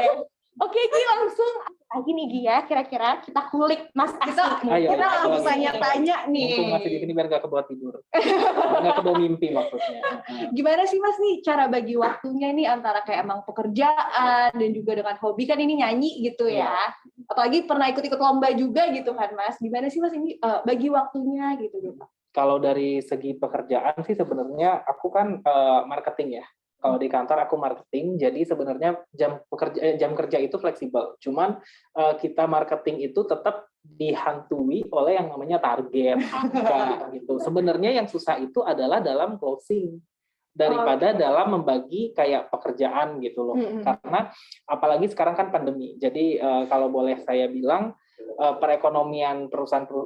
Oke Gi, langsung lagi nih Gi ya, kira-kira kita kulik Mas Asik. Ayo, Kita langsung ayo. tanya-tanya nih. Mumpung masih di sini biar nggak kebawa tidur, nggak kebawa mimpi maksudnya. Gimana sih Mas nih cara bagi waktunya nih antara kayak emang pekerjaan dan juga dengan hobi, kan ini nyanyi gitu ya. Apalagi pernah ikut-ikut lomba juga gitu kan Mas. Gimana sih Mas ini bagi waktunya gitu gitu. Kalau dari segi pekerjaan sih sebenarnya aku kan marketing ya. Kalau di kantor aku marketing, jadi sebenarnya jam kerja itu fleksibel. Cuman kita marketing itu tetap dihantui oleh yang namanya target angka gitu. Sebenarnya yang susah itu adalah dalam closing daripada dalam membagi kayak pekerjaan gitu loh. Karena apalagi sekarang kan pandemi. Jadi kalau boleh saya bilang, perekonomian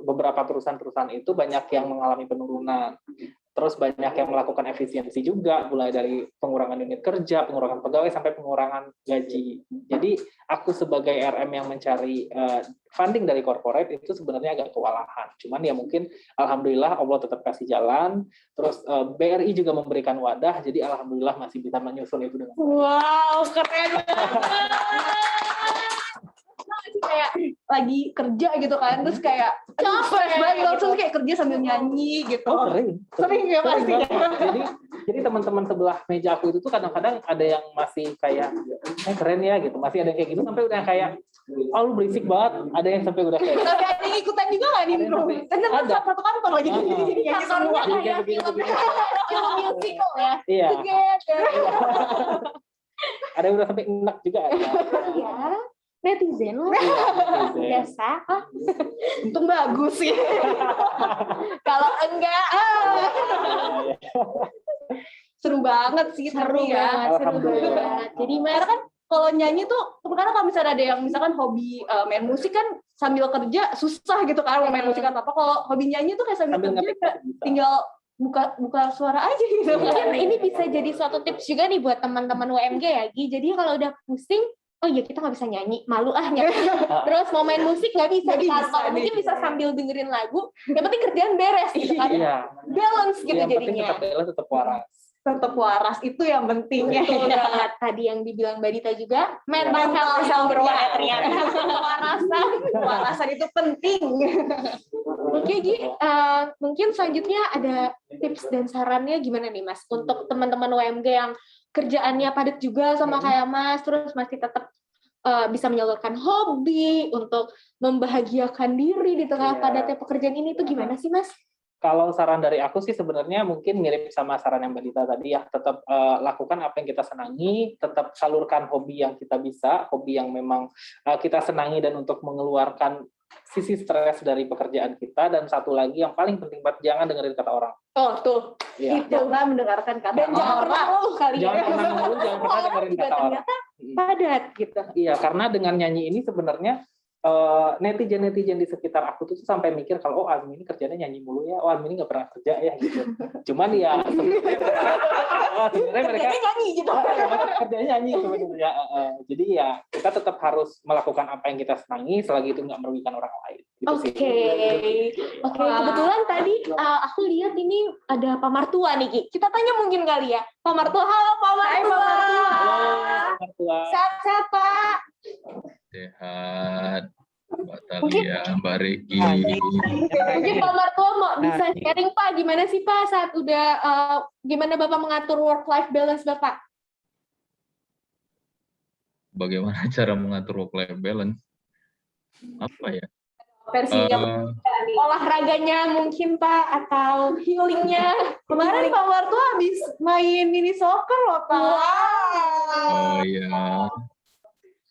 beberapa perusahaan itu banyak yang mengalami penurunan. Terus banyak yang melakukan efisiensi juga, mulai dari pengurangan unit kerja, pengurangan pegawai, sampai pengurangan gaji. Jadi aku sebagai RM yang mencari funding dari corporate itu sebenarnya agak kewalahan. Cuman ya mungkin alhamdulillah Allah tetap kasih jalan. Terus BRI juga memberikan wadah, jadi alhamdulillah masih bisa menyusun itu dengan. Wow, keren banget. Kayak lagi kerja gitu kan, terus kayak capek banget, langsung kayak kerja sambil nyanyi gitu. Sering ya pasti. Jadi teman-teman sebelah meja aku itu tuh kadang-kadang ada yang masih kayak keren ya gitu, masih ada yang kayak gitu sampai udah kayak lu berisik banget, ada yang sampai udah kayak Tapi ada yang ikutan juga nggak nih bro? Karena kan satu kantor lagi jadi nyanyi semua. Kayak film musical ya. Iya. Together. Ada yang udah sampai enak juga. Ya. Netizen lah, biasa. Untung bagus sih. Kalau enggak, seru banget sih, seru banget. Jadi Mas kan kalau nyanyi tuh, karena kalau misalnya ada yang misalkan hobi main musik kan sambil kerja susah gitu kan, mau main musik atau apa. Kalau hobi nyanyi tuh kayak sambil kerja kayak tinggal buka suara aja gitu. Mungkin ini bisa jadi suatu tips juga nih buat teman-teman UMG ya, Gi. Jadi kalau udah pusing, oh iya kita nggak bisa nyanyi, malu nyanyi. Terus mau main musik nggak bisa di kantor, mungkin bisa sambil dengerin lagu. Yang penting kerjaan beres gitu kan. Iya. Balance gitu Yang penting jadinya. tetap balance, tetap waras. Tetap waras, itu yang penting. Betul banget. Tadi yang dibilang Mbak Dita juga, mental health yang berwarna ternyata. Warasan itu penting. Oke Gi, mungkin selanjutnya ada tips dan sarannya gimana nih Mas untuk teman-teman UMG yang kerjaannya padat juga sama kayak Mas, terus masih tetap bisa menyalurkan hobi untuk membahagiakan diri di tengah padatnya pekerjaan ini, itu gimana sih Mas? Kalau saran dari aku sih sebenarnya mungkin mirip sama saran yang Mbak Dita tadi ya, tetap lakukan apa yang kita senangi, tetap salurkan hobi yang kita bisa, hobi yang memang kita senangi dan untuk mengeluarkan sisi stres dari pekerjaan kita, dan satu lagi yang paling penting banget, jangan dengerin kata orang. Oh tuh, Iya. jangan mendengarkan kata Dan jangan orang. pernah ngeluh kali ya. Jangan pernah mengeluh, jangan pernah Orang dengerin juga kata orang. ternyata padat gitu. Iya, karena dengan nyanyi ini sebenarnya netizen di sekitar aku tuh sampai mikir kalau Azmi ini kerjanya nyanyi mulu ya, Azmi ini nggak pernah kerja ya gitu. Cuman ya sebenarnya mereka nyanyi gitu. kerjanya nyanyi sebenarnya. Jadi ya kita tetap harus melakukan apa yang kita senangi selagi itu nggak merugikan orang lain. Gitu sih. Oke. Kebetulan tadi aku lihat ini ada Pak Martua nih, Ki. Kita tanya mungkin kali ya. Pak Martua, halo Pak Martua. Halo Pak Martua. Sehat-sehat Pak. Sehat, Mbak Talia, Mbak Regi. Mungkin Pak Martua mau bisa sharing Pak, gimana sih Pak saat udah gimana Bapak mengatur work-life balance Bapak? Bagaimana cara mengatur work-life balance? Apa ya? Versinya olahraganya mungkin Pak, atau healingnya. Kemarin Pak Martua habis main mini soccer loh Pak. Oh iya.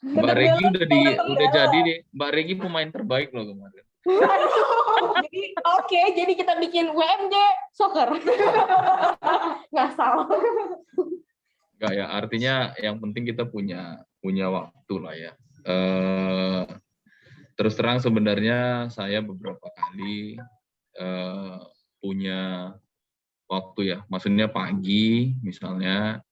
Mbak Regi udah jadi nih. Mbak Regi pemain terbaik loh kemarin. Jadi kita bikin WMJ soccer. Nggak salah. Enggak ya, artinya yang penting kita punya waktu lah ya. Terus terang sebenarnya saya beberapa kali punya waktu ya, maksudnya pagi misalnya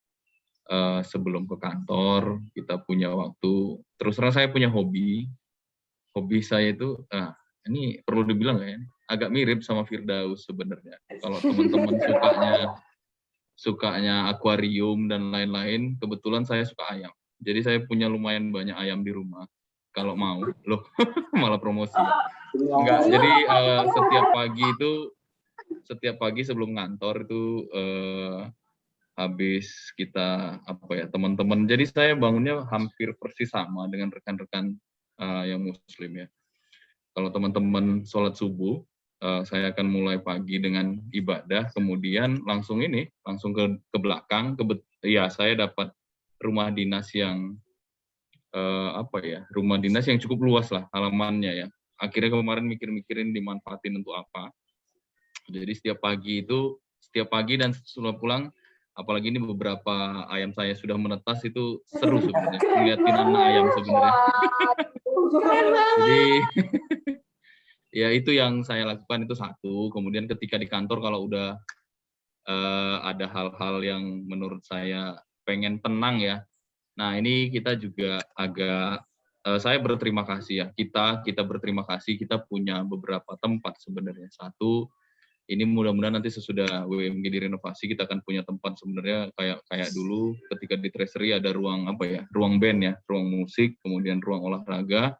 sebelum ke kantor kita punya waktu. Terus terang saya punya hobi saya itu ini perlu dibilang ya, agak mirip sama Firdaus sebenarnya. Kalau teman-teman sukanya akuarium dan lain-lain, kebetulan saya suka ayam. Jadi saya punya lumayan banyak ayam di rumah. Kalau mau, loh malah promosi. Enggak, jadi setiap pagi sebelum kantor itu habis kita teman-teman. Jadi saya bangunnya hampir persis sama dengan rekan-rekan yang muslim ya. Kalau teman-teman sholat subuh, saya akan mulai pagi dengan ibadah, kemudian langsung ke belakang. Saya dapat rumah dinas yang rumah dinas yang cukup luas lah halamannya ya. Akhirnya kemarin mikir-mikirin dimanfaatin untuk apa. Jadi setiap pagi dan setelah pulang, apalagi ini beberapa ayam saya sudah menetas, itu seru sebenarnya ngeliatin anak ayam sebenarnya. Jadi ya itu yang saya lakukan, itu satu. Kemudian ketika di kantor kalau udah ada hal-hal yang menurut saya pengen tenang ya. Nah ini kita juga saya berterima kasih ya. Kita berterima kasih, kita punya beberapa tempat sebenarnya. Satu, ini mudah-mudahan nanti sesudah WMG direnovasi kita akan punya tempat sebenarnya kayak dulu ketika di Treasury ada ruang ruang band ya, ruang musik, kemudian ruang olahraga.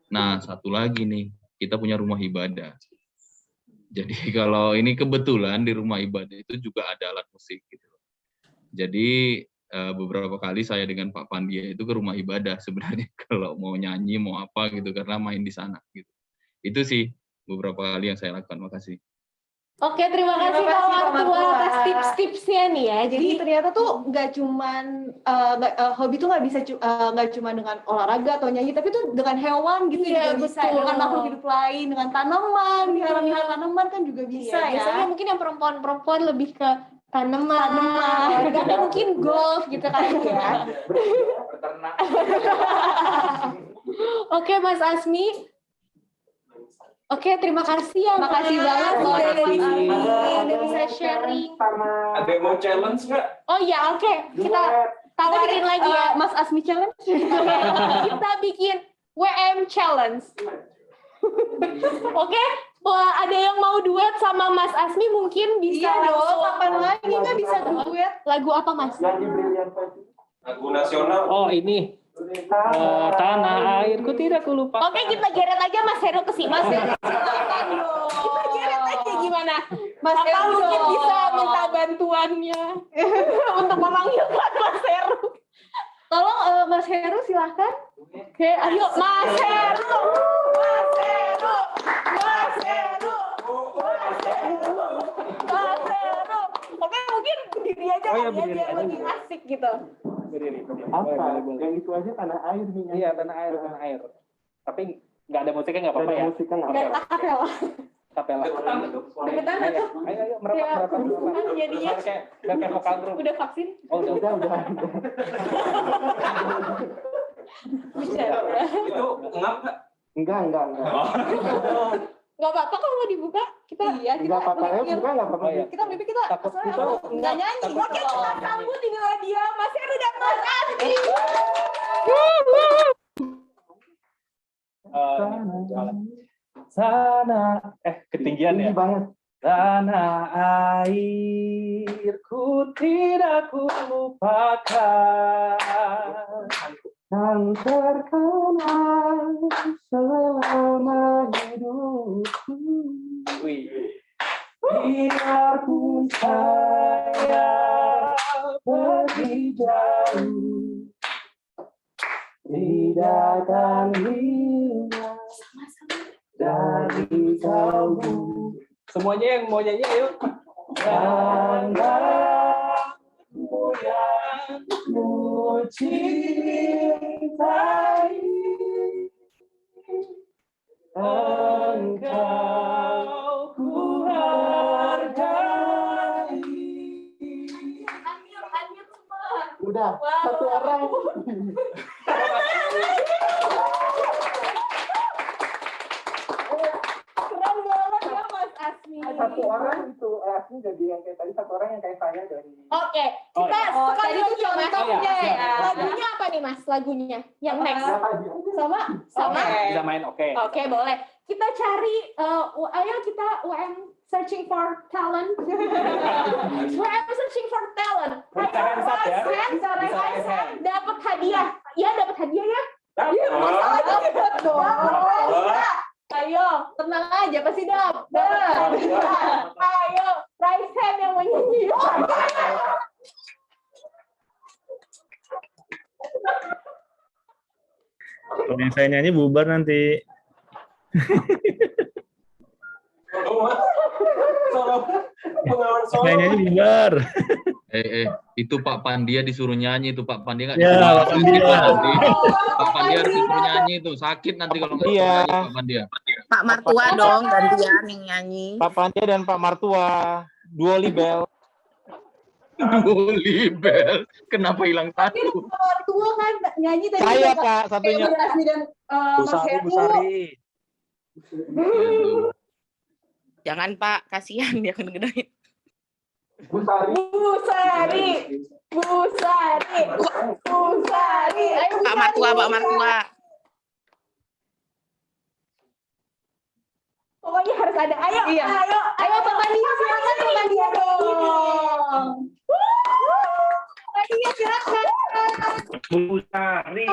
Nah, satu lagi nih, kita punya rumah ibadah. Jadi kalau ini kebetulan di rumah ibadah itu juga ada alat musik gitu. Jadi beberapa kali saya dengan Pak Pandia itu ke rumah ibadah sebenarnya kalau mau nyanyi mau apa gitu, karena main di sana gitu. Itu sih beberapa kali yang saya lakukan. Makasih. Oke, terima kasih Pak Martua atas tips-tipsnya nih ya. Jadi ternyata tuh nggak cuman hobi tuh nggak cuma dengan olahraga atau nyanyi, tapi tuh dengan hewan gitu juga bisa, dengan makhluk hidup lain, dengan tanaman, miara-miara tanaman kan juga bisa ya. Biasanya mungkin yang perempuan lebih ke tanaman, kadang mungkin golf gitu kan ya. Oke, Mas Azmi. Oke, terima kasih ya. Makasih banget loh udah bisa sharing. Ada yang mau challenge nggak? Oh ya, oke. Kita tawarin lagi ya. Mas Azmi challenge. Kita bikin WM challenge. Oke, ada yang mau duet sama Mas Azmi mungkin bisa. Iya dong, kapan lagi nggak bisa duet? Lagu apa Mas? Lagu nasional. Oh ini. Tanah airku tidak kulupakan. Oke, kita geret aja Mas Heru ke sini. Mas Heru silakan dong. Kita geret aja gimana? Mas Heru mungkin bisa minta bantuannya untuk memanggilkan Mas Heru. Tolong Mas Heru silahkan. Oke, ayo Mas Heru. Mas Heru. Mas Heru. Mas Heru. aja Oh, iya, kali ya, berdiri biar aja. lebih asik gitu. Berdiri. Apa? Yang itu aja tanah air nih. Iya, tanah air. Tapi nggak ada musiknya nggak apa-apa Nggak ada ya? musiknya nggak Dan akapela. Kapela. Deketan Ayo, tuh. ayo, merapat. Jadinya Biar kayak vokal grup. udah vaksin. Oh, udah. Bisa. Itu ngap nggak? Enggak. Nggak apa-apa kalau mau dibuka. Kita Enggak apa-apa. Buka nggak apa-apa. kita mimpi kita Takut kita nggak nyanyi. Oke, kita sambut inilah dia Mas Heru dan Mas Asti. Sana, ketinggian ya? Tinggi banget. Tanah airku tidak kulupakan, Kan terkenal selama hidupku. biarpun saya pergi jauh, tidak akan hilang dari kalbu. Semuanya yang mau nyanyi, ayo. Dan aku yang ku cintai, engkau ku hargai. Udah, satu orang. Keren banget ya Mas Asmi. Satu orang itu Asmi jadi yang kayak tadi, satu orang yang kayak saya dari. Oke, Oh, kita iya. sekali lagi contohnya Oh, iya. ya. Lagunya apa nih Mas? Lagunya yang next. Sama? Bisa main, oke. Oke, boleh. Kita cari, ayo kita UM searching for talent. UM searching for talent. Bisa hands up ya. Bisa hands up. Dapat hadiah. Ya, dapat hadiah ya. Dapat. Iya, masalahnya dapat dong. Ayo, tenang aja, pasti dapat. Ayo, raise hand yang mau nyanyi. Kalau yang saya nyanyi bubar nanti. Saya nyanyi bubar. Itu Pak Pandia disuruh nyanyi itu Pak Pandia nggak Ya, disuruh Pak nyanyi, Pandia. nanti. Pak Pandia harus disuruh nyanyi itu sakit nanti kalau nggak disuruh nyanyi Pak Pandia. Pak Martua dong gantian yang nyanyi. Pak Pandia dan Pak Martua, duo libel. Duo libel, kenapa hilang satu? Tua kan nyanyi tadi. Saya, juga, Pak, satunya. kayak Berasmi dan Mas Heru. Jangan Pak, kasihan dia kedengeran. Busari. Ayo Pak Martua. Pokoknya harus ada. Ayo, ayo Pak Pandia, silakan Pak Pandia dong. Pak Pandia silakan. Busari.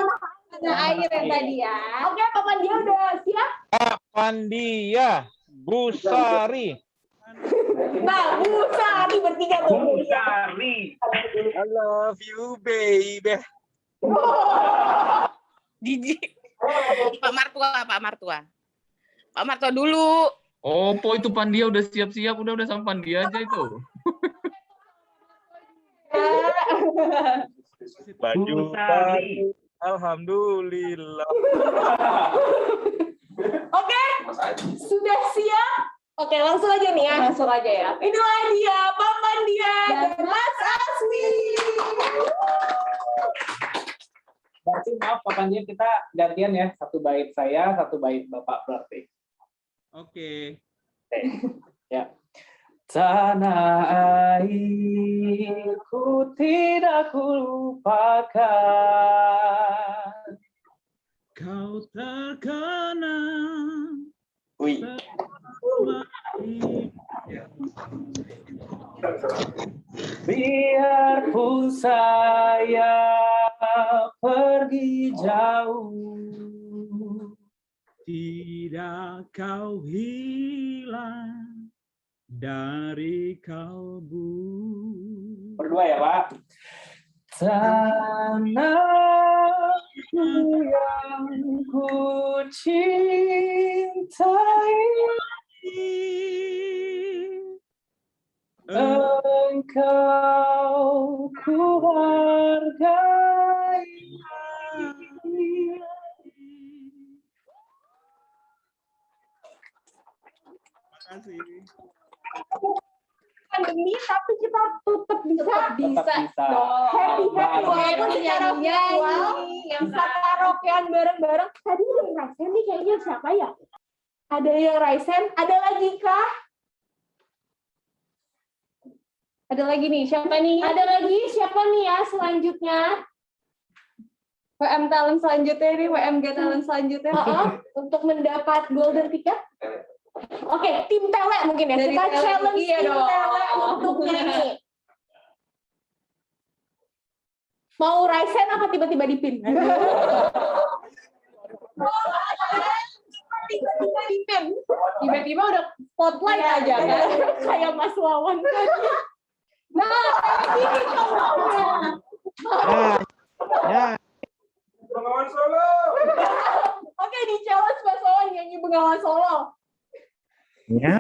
Ada air yang tadi ya. Oke, Pak Pandia udah siap? Pak Pandia, Busari. Nah, Busari bertiga tuh. Busari. I love you, baby. Jijik. Pak Martua dulu. Oh, Po itu Pandia udah siap-siap, udah sama Pandia aja itu. Baju baru. Alhamdulillah. Oke, sudah siap? Oke, langsung aja nih ya. Langsung aja ya. Inilah dia, Pak Pandia dan Mas Asmi. Berarti maaf Pak Pandia, kita gantian ya. Satu bait saya, satu bait Bapak berarti. Oke. Ya. Tanah airku tidak kulupakan. Kau terkenal. Wih. Biarpun saya pergi jauh, Tidak kau hilang dari kalbu. berdua ya Pak. Tanahku yang ku cintai, engkau ku hargai. Pandemi tapi kita tetap bisa dong. Happy walaupun secara virtual yang bisa karaokean bareng-bareng. Tadi yang Raisen nih kayaknya siapa ya? Ada yang Raisen, ada lagi kah? Ada lagi nih, siapa nih? Ada lagi siapa nih ya selanjutnya? WM talent selanjutnya nih, WMG talent selanjutnya. Untuk mendapat golden ticket. Oke, tim Tele mungkin ya. Dari Kita Tele, challenge iya tim dong. Tele untuk nyanyi. Mau Raisen apa tiba-tiba dipin? Tiba-tiba dipin. Tiba-tiba udah spotlight aja kan. Kayak Mas Wawan tadi. Nah, ini contohnya. Ya. Bengawan Solo. Oke, di challenge Mas Wawan nyanyi Bengawan Solo. Ya.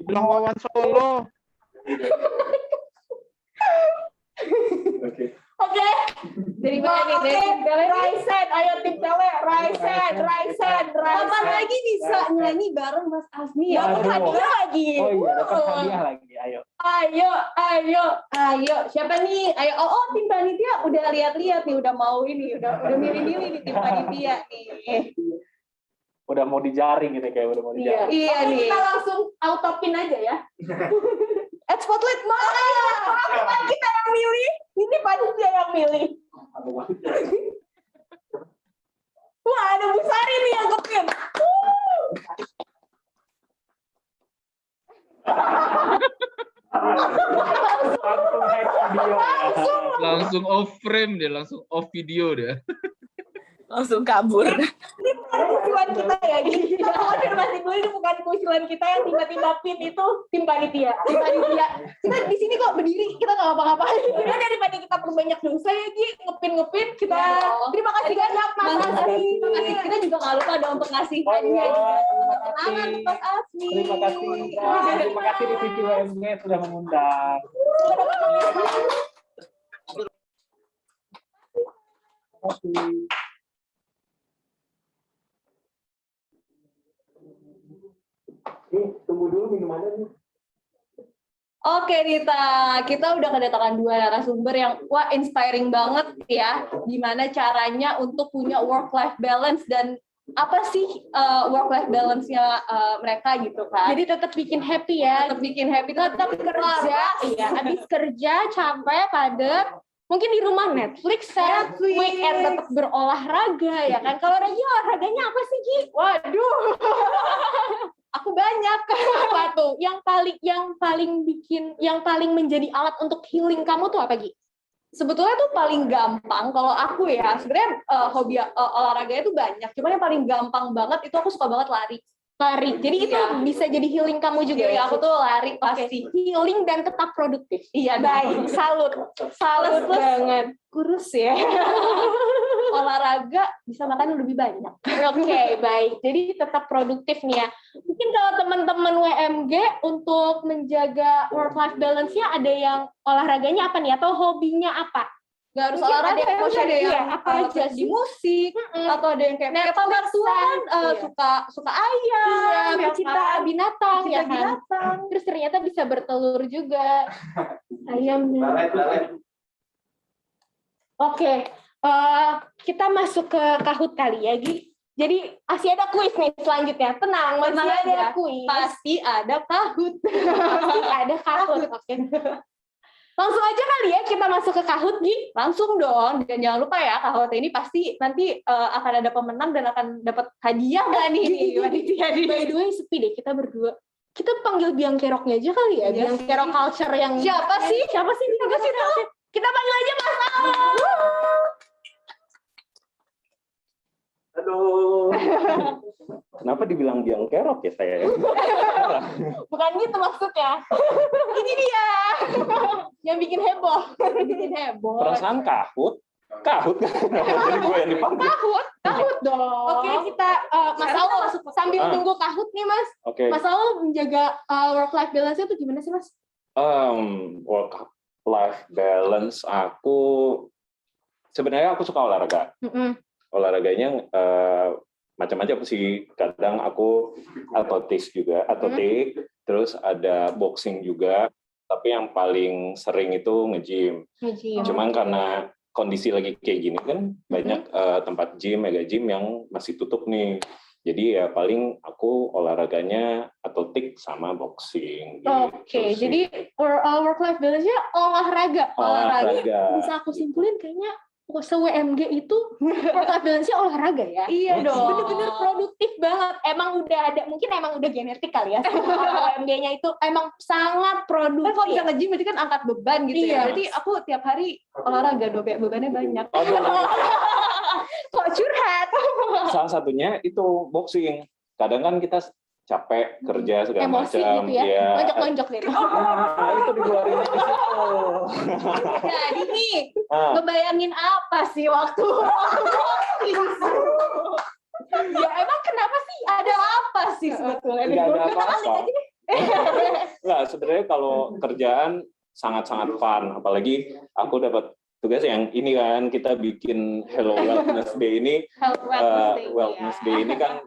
Bilang Wawan Solo. Oke. Dari mana nih? Dari tim Tele nih? Raisen, ayo tim Tele. Raisen. Kapan lagi bisa nyanyi bareng Mas Azmi ya? Dapat hadiah lagi. Oh iya, dapat hadiah lagi. Ayo. Ayo. Siapa nih? Ayo. Tim panitia udah lihat-lihat nih, udah mau ini, udah milih-milih nih tim panitia nih. Udah mau dijaring gitu kayak udah mau dijaring. Iya Oke, nih. kita langsung auto pin aja ya. Spotlight mana? Bukan kita yang milih, ini panitia yang milih. Wah, ada Bu Sari nih yang ngepin. Langsung off frame dia, langsung off video dia. Langsung kabur. Ini kucilan kita ya, kita konfirmasi dulu ini bukan kucilan kita yang tiba-tiba pin itu tim panitia. Kita di sini kok berdiri, kita nggak ngapa-ngapain. Udah daripada kita perbanyak dosa ya Gi, ngepin kita. Terima kasih banyak Mas Asmi. Kita juga nggak lupa dong untuk ngasih hadiah juga. Selamat Mas Asmi. Terima kasih di TV WMG sudah mengundang. Tunggu dulu minumannya nih. Oke Rita, kita udah kedatangan 2 narasumber yang inspiring banget ya. Gimana caranya untuk punya work-life balance dan apa sih work-life balance-nya mereka gitu kan. Jadi tetap bikin happy ya. Tetap bikin happy, tetap kerja, ya. Habis kerja capek, padat. Mungkin di rumah Netflix, weekend tetap berolahraga ya kan. Kalau Regi olahraganya apa sih Gi? Waduh. Aku banyak. Apa tuh? Yang paling menjadi alat untuk healing kamu tuh apa Gi? Sebetulnya tuh paling gampang kalau aku ya, sebenarnya hobi olahraganya tuh banyak. Cuman yang paling gampang banget itu aku suka banget lari. Jadi itu bisa jadi healing kamu juga ya? Aku tuh lari pasti. Healing dan tetap produktif. Iya, baik. Salut banget. Kurus ya. Olahraga bisa makan lebih banyak. Oke, baik. Jadi tetap produktif nih ya. Mungkin kalau teman-teman WMG untuk menjaga work-life balance-nya ada yang olahraganya apa nih? Atau hobinya apa? Gak harus Mungkin olahraga, ada yang apa aja di musik, atau ada yang kayak Pak Martuan suka ayam, cinta binatang, ya kan? Terus ternyata bisa bertelur juga. Ayam. Oke, kita masuk ke Kahoot kali ya, Gi. Jadi masih ada kuis nih selanjutnya. Tenang, masih ada kuis. Pasti ada Kahoot. Pasti ada Kahoot. Oke. Langsung aja kali ya kita masuk ke Kahoot, Gi. Langsung dong, dan jangan lupa ya Kahoot ini pasti nanti akan ada pemenang dan akan dapat hadiah nggak nih? By the way, sepi deh kita berdua. Kita panggil Biang Keroknya aja kali ya, Biang Kerok culture yang Siapa sih? Kita panggil aja Mas Al. Halo. Kenapa dibilang Biang Kerok ya saya? Bukan gitu maksudnya. Ini dia. Yang bikin heboh. Perasaan Kahoot Kahut kan? Jadi gue yang dipanggil. Kahut dong. Oke, kita Mas Aul sambil tunggu kahut nih Mas. Oke. Mas Aul menjaga work life balance itu gimana sih Mas? Work life balance sebenarnya aku suka olahraga. Olahraganya macam-macam sih. Kadang aku atletik, terus ada boxing juga. Tapi yang paling sering itu nge-gym. Cuman karena kondisi lagi kayak gini kan banyak tempat gym, mega gym yang masih tutup nih. Jadi ya paling aku olahraganya atletik sama boxing. Oke, jadi work life balance-nya olahraga. Bisa aku simpulin kayaknya se-WMG itu work life balance-nya olahraga ya. Iya dong. Bener-bener produktif banget. Emang udah genetik kali ya. WMG-nya itu emang sangat produktif. Kalau bisa nge-gym berarti kan angkat beban gitu ya. Jadi aku tiap hari olahraga bebannya banyak. Kok curhat? Salah satunya itu boxing. Kadang kan kita capek kerja segala emosi macam, gitu ya, lonjok-lonjok deh. Itu dikeluarin di situ. Jadi nih, ngebayangin apa sih waktu ya emang kenapa sih? Ada apa sih sebetulnya? Nggak ada apa-apa. Nggak, sebenarnya kalau kerjaan sangat-sangat fun. Apalagi aku dapat tugas yang ini kan, kita bikin Hello Wellness Day ini. Wellness Day ini kan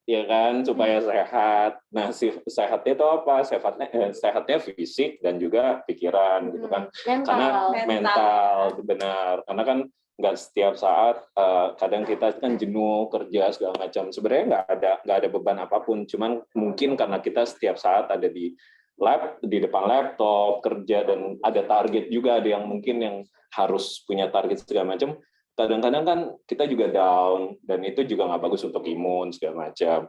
ya kan, supaya sehat. Nah, sehatnya itu apa? Sehatnya fisik dan juga pikiran gitu kan. Karena mental benar. Karena kan nggak setiap saat, kadang kita kan jenuh kerja segala macam. Sebenarnya nggak ada beban apapun. Cuman mungkin karena kita setiap saat ada di depan laptop kerja dan ada target juga, ada yang mungkin yang harus punya target segala macam. Kadang-kadang kan kita juga down, dan itu juga nggak bagus untuk imun segala macam.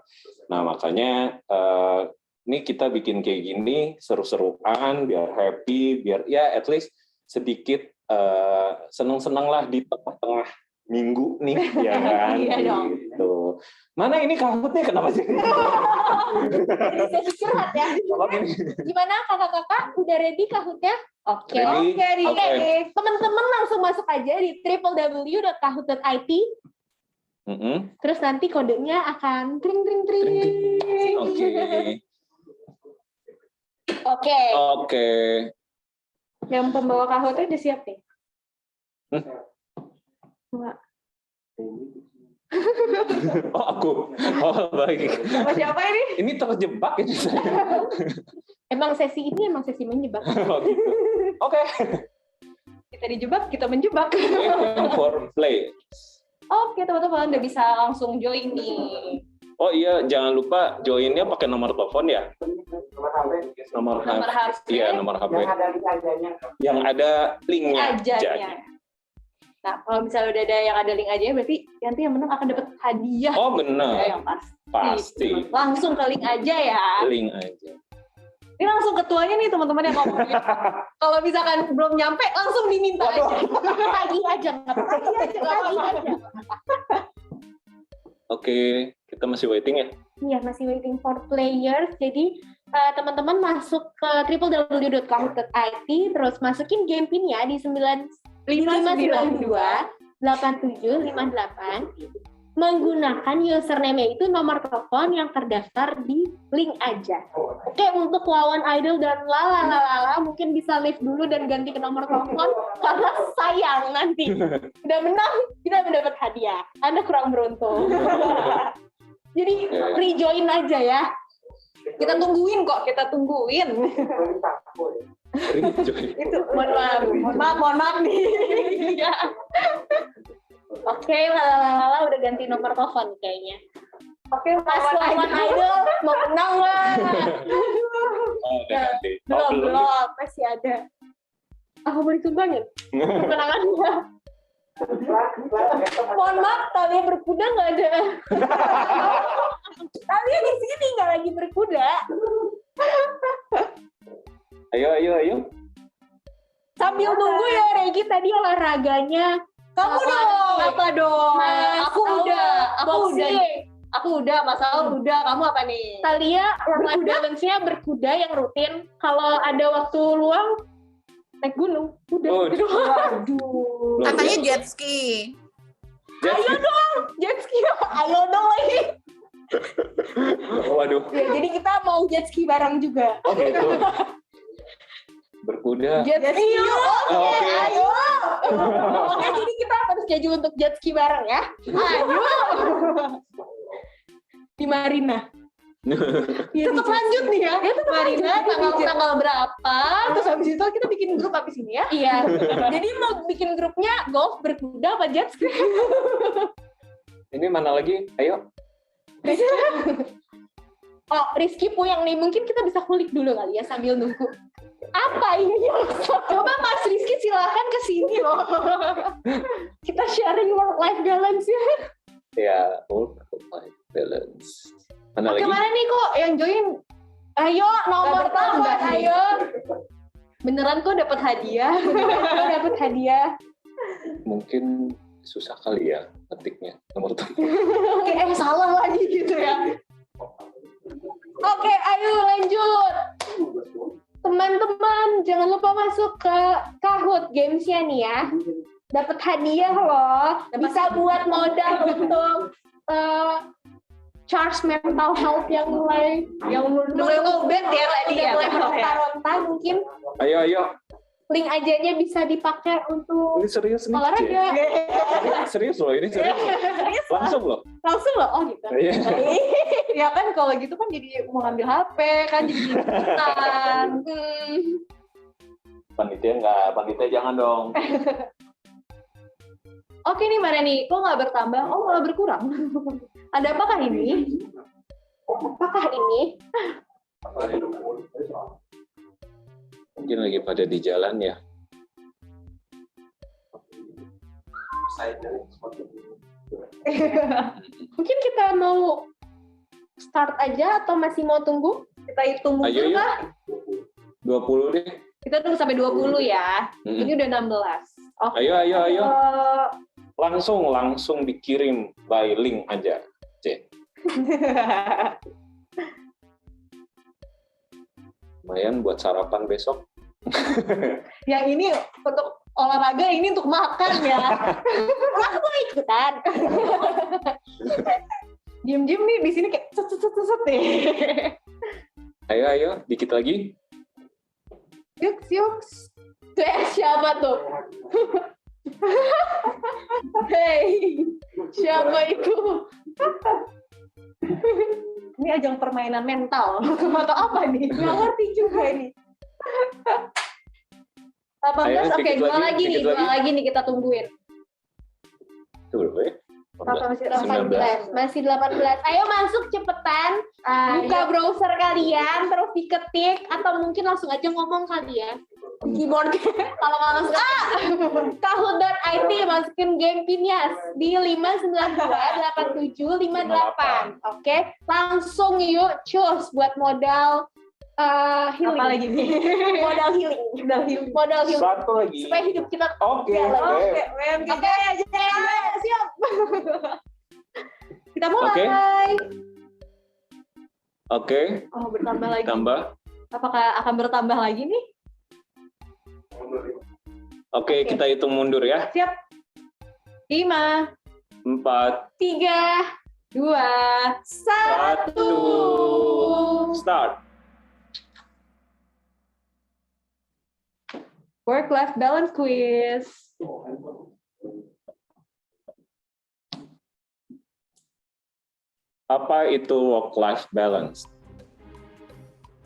Nah, makanya ini kita bikin kayak gini seru-seruan, biar happy, biar ya at least sedikit seneng-seneng lah di tengah-tengah minggu nih, ya kan? Gitu. Mana ini kahutnya kenapa sih? Jadi sesi curhat ya. Gimana kakak-kakak? Udah ready kahutnya? Oke. Teman-teman langsung masuk aja di www.kahut.it. Terus nanti kodenya akan tring. Oke. Yang pembawa kahutnya udah siap nih? Enggak. Oh, aku. Oh, baik. Siapa ini? Ini terjebak ini saya. Emang sesi ini sesi menjebak. Oh, gitu. Oke. Kita dijebak, kita menjebak. For play. Oke, teman-teman udah bisa langsung join nih. Oh iya, jangan lupa joinnya pakai nomor telepon ya. Nomor HP. Iya, nomor HP. Yang ada linknya. Nah, kalau misalnya udah ada yang ada link aja, berarti nanti yang menang akan dapat hadiah. Oh, benar. Ya, yang pasti. Langsung ke link aja ya. Link aja. Ini langsung ketuanya nih teman-teman yang ngomong. Kalau misalkan belum nyampe, langsung diminta aja. Lagi aja. Oke, kita masih waiting ya? Iya, masih waiting for players. Jadi, teman-teman masuk ke www.kahut.it, terus masukin game pin-nya di 592-8758 menggunakan username itu nomor telepon yang terdaftar di link aja. Oke, untuk lawan idol dan lalala mungkin bisa leave dulu dan ganti ke nomor telepon karena sayang nanti udah menang kita mendapat hadiah. Anda kurang beruntung. Jadi rejoin aja ya. Kita tungguin kok, Itu mohon maaf nih. Oke, lalala udah ganti nomor telepon kayaknya. Oke, Mas lawan idol mau menang nggak? Belum, masih ada. Aku mau disumbangin kemenangannya. Mohon maaf, tali berkuda nggak ada. Tali di sini nggak lagi berkuda. Ayo. Sambil nunggu ya, Regi tadi olahraganya. Kamu dong. Apa dong? Aku udah. Mas Aul udah. Kamu apa nih? Talia work-life balance-nya berkuda yang rutin. Kalau ada waktu luang naik gunung. Udah. Aduh. Katanya jet ski. Ayo dong, jet ski. Ayo dong lagi. Waduh. Ya, jadi kita mau jet ski bareng juga. Oh gitu. Berkuda. Jet ski. Oke, ayo. Oke, jadi kita harus schedule untuk jet ski bareng ya. Ayo. Di Marina. Tetap lanjut nih ya. Marina tanggal berapa? Terus habis itu kita bikin grup habis ini ya. Iya. Jadi mau bikin grupnya golf, berkuda, apa jet ski? Ini mana lagi? Ayo. Oh, Rizky Puyang nih. Mungkin kita bisa kulik dulu kali ya sambil nunggu. Apa ini? Coba Mas Rizky silahkan ke sini loh. Kita sharing work-life balance ya. Ya, work-life balance. Mana Oke, lagi? mana nih kok yang join? Ayo, nomor tambah, ayo. Beneran kok dapat hadiah. Dapat hadiah. Mungkin susah kali ya ketiknya nomor tambah. Oke, salah lagi gitu ya. Oke, ayo lanjut. Teman-teman, jangan lupa masuk ke Kahoot Games-nya nih ya. Dapat hadiah loh. Bisa buat modal untuk charge mental health yang mulai lowbat ya tadi ya. Mulai ronta-ronta mungkin. Ayo. Link ajanya bisa dipakai untuk Ini serius nih. olahraga. Serius loh, ini serius. Langsung loh. Langsung loh, oh gitu. Iya. Ya kan kalau gitu kan jadi mau ngambil HP kan jadi ikutan. Panitia jangan dong. Oke nih Mbak Reni, kok nggak bertambah? Oh malah berkurang. Ada apakah ini? Apakah ini? Mungkin lagi pada di jalan ya. Mungkin kita mau start aja atau masih mau tunggu? Kita hitung Ayo, dulu kah? 20 deh. Kita tunggu sampai 20 ya. Ini udah 16. Oke. Ayo. Langsung dikirim by link aja. Lumayan buat sarapan besok. Yang ini untuk olahraga, ini untuk makan ya. Aku mau ikutan. Diem-diem nih di sini kayak set deh. Ayo, dikit lagi. Yuk. Tuh siapa tuh? Hey, siapa itu? Ini ajang permainan mental atau apa nih? Nggak ngerti juga ini. 18, oke, dua lagi nih kita tungguin. Itu berapa ya? Masih 18. Ayo masuk cepetan. Buka browser kalian, terus diketik atau mungkin langsung aja ngomong kali ya. Keyboard kalau malas Kahoot.it, masukin game pinnya di 5928758. Oke, langsung yuk cus buat modal healing. Apa lagi nih? Modal healing. Satu lagi. Supaya hidup kita Oke, siap. Kita mulai. Oke. Oh, bertambah lagi. Tambah. Apakah akan bertambah lagi nih? Oke, kita hitung mundur ya. Siap. 5, 4, 3, 2, 1. Start. Work-life balance quiz. Apa itu work-life balance?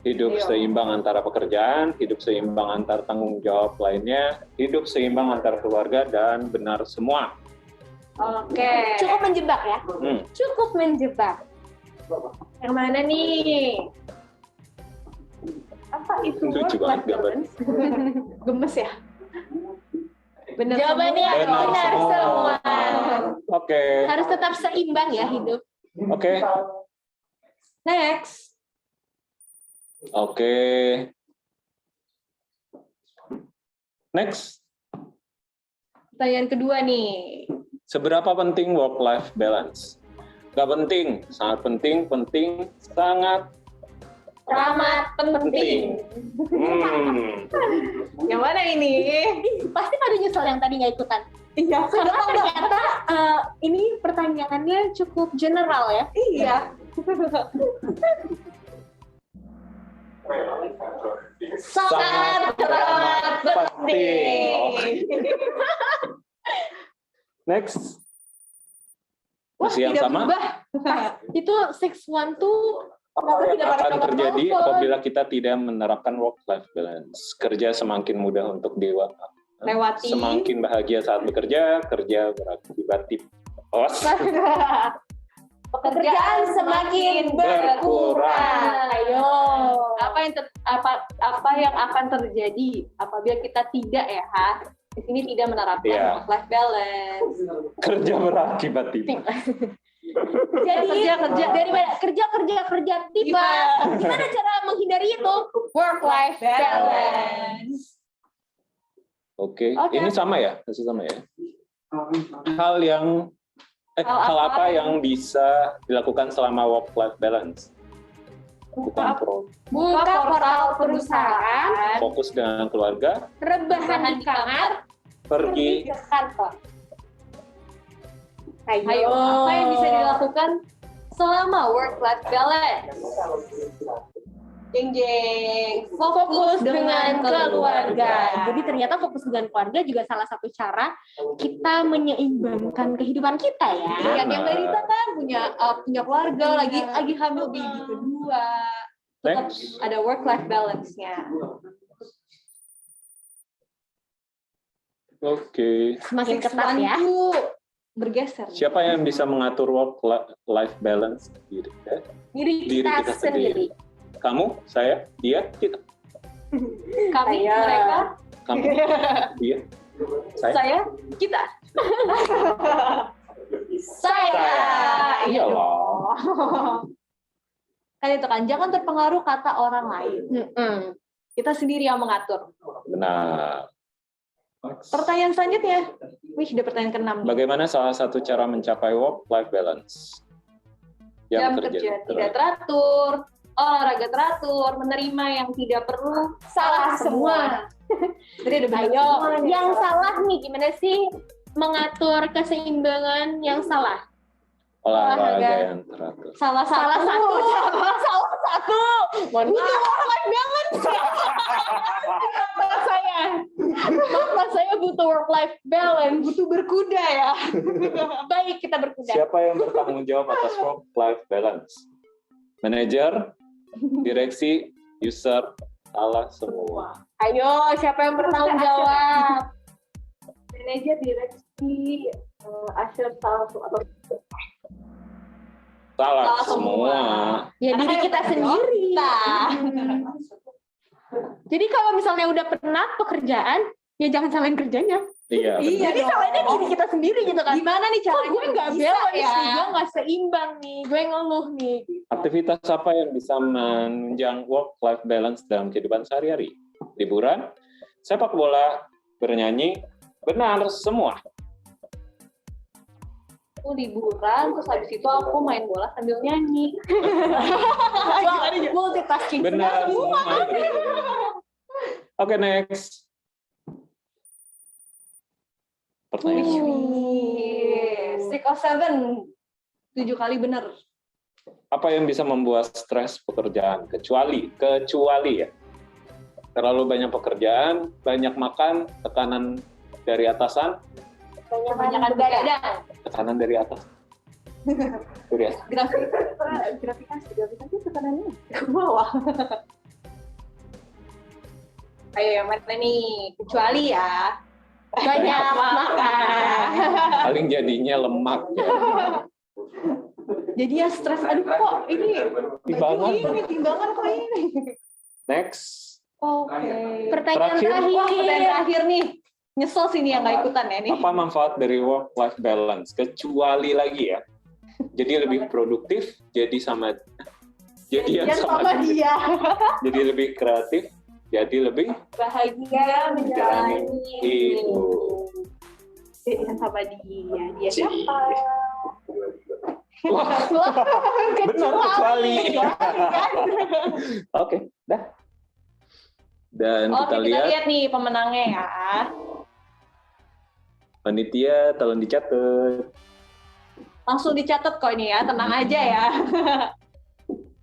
Hidup seimbang antara pekerjaan, hidup seimbang antar tanggung jawab lainnya, hidup seimbang antar keluarga, dan benar semua. Oke. Cukup menjebak ya? Cukup menjebak. Yang mana nih? Apa itu work-life balance? Gemes ya? Benar. Jawabannya benar semua. Oke. Harus tetap seimbang ya hidup. Oke. Next. Oke. Next. Pertanyaan kedua nih. Seberapa penting work-life balance? Gak penting, sangat penting, sangat Amat penting. Yang mana ini? Pasti pada nyesel yang tadi nggak ikutan. Iya, karena ternyata ini pertanyaannya cukup general ya. Iya. Sangat teramat penting. Next. Wah, Masih yang tidak sama? berubah. Itu 612 Apa yang akan terjadi apabila kita tidak menerapkan work-life balance? Kerja semakin mudah untuk lewati. Semakin bahagia saat bekerja, kerja berakibat tipes. Pekerjaan semakin berkurang. Ayo. Apa yang akan terjadi apabila kita tidak di sini tidak menerapkan work-life balance? Kerja berakibat tipes. Jadi kerja tiba. Gimana cara menghindari itu? Work-life balance. Oke, ini sama ya? Masih sama ya? Hal apa yang bisa dilakukan selama work-life balance? Buka portal perusahaan, fokus dengan keluarga, rebahan di kamar, pergi ke kantor. Ayo, apa yang bisa dilakukan selama work-life balance? Jeng-jeng, fokus dengan keluarga. Jadi ternyata fokus dengan keluarga juga salah satu cara kita menyeimbangkan kehidupan kita ya. Yang Rita kan punya keluarga, lagi hamil baby kedua. Tetap ada work-life balance-nya. Oke. Semakin ketat ya. Bergeser. Siapa yang bisa mengatur work-life balance diri kita sendiri? Kamu, saya, dia, kita. Kami, mereka. Kamu, dia, saya, kita. Saya. Iya loh. Kan itu kan, jangan terpengaruh kata orang lain. Kita sendiri yang mengatur. Benar. Pertanyaan selanjutnya. Sudah pertanyaan ke-6. Bagaimana salah satu cara mencapai work-life balance? Jam kerja tidak teratur, olahraga teratur, menerima yang tidak perlu, salah semua. Jadi ada yang salah nih gimana sih mengatur keseimbangan yang salah? Olahraga yang teratur. Salah satu. Mohon maaf. Work-life balance. Saya butuh work-life balance, butuh berkuda ya. Baik, kita berkuda. Siapa yang bertanggung jawab atas work-life balance? Manajer, direksi, user, salah semua. Ayo, siapa yang bertanggung jawab? Manajer, direksi, usher, salah semua. Ya diri kita sendiri. Jadi kalau misalnya udah penat pekerjaan, ya jangan salahin kerjanya. Iya. Jadi salahinnya diri kita sendiri gitu kan. Gimana nih caranya? Gue nggak balance nih, gue nggak seimbang nih, gue ngeluh nih. Aktivitas apa yang bisa menunjang work-life balance dalam kehidupan sehari-hari? Liburan, sepak bola, bernyanyi, benar semua. Aku liburan, terus habis itu aku main bola sambil nyanyi. Multitasking. Benar semua. Oke, next. Pertanyaan. 6 of 7. 7 kali benar. Apa yang bisa membuat stres pekerjaan? Kecuali ya. Terlalu banyak pekerjaan, banyak makan, tekanan dari atasan, Banyakan begadang. tekanan dari atas. Dari atas. Grafikasi tekanannya ke bawah. Ayo yang mana nih? Kecuali ya. Banyak makan. Paling jadinya lemak. Jadi ya stres. Aduh kok ini timbangan kok ini. Next. Oke. Pertanyaan Pertanyaan terakhir. terakhir nih. Nyesel sih nih yang nggak ikutan ya nih. Apa manfaat dari work-life balance? Kecuali lagi ya. Jadi lebih produktif, jadi sama dia. Jadi lebih kreatif, jadi lebih bahagia menjalani hidup. Jadi sama dia. Dia siapa? Wah, benar kecuali. Oke, dah. Dan Oke, kita lihat nih pemenangnya ya. Panitia, tolong dicatat. Langsung dicatat kok ini ya, tenang aja ya.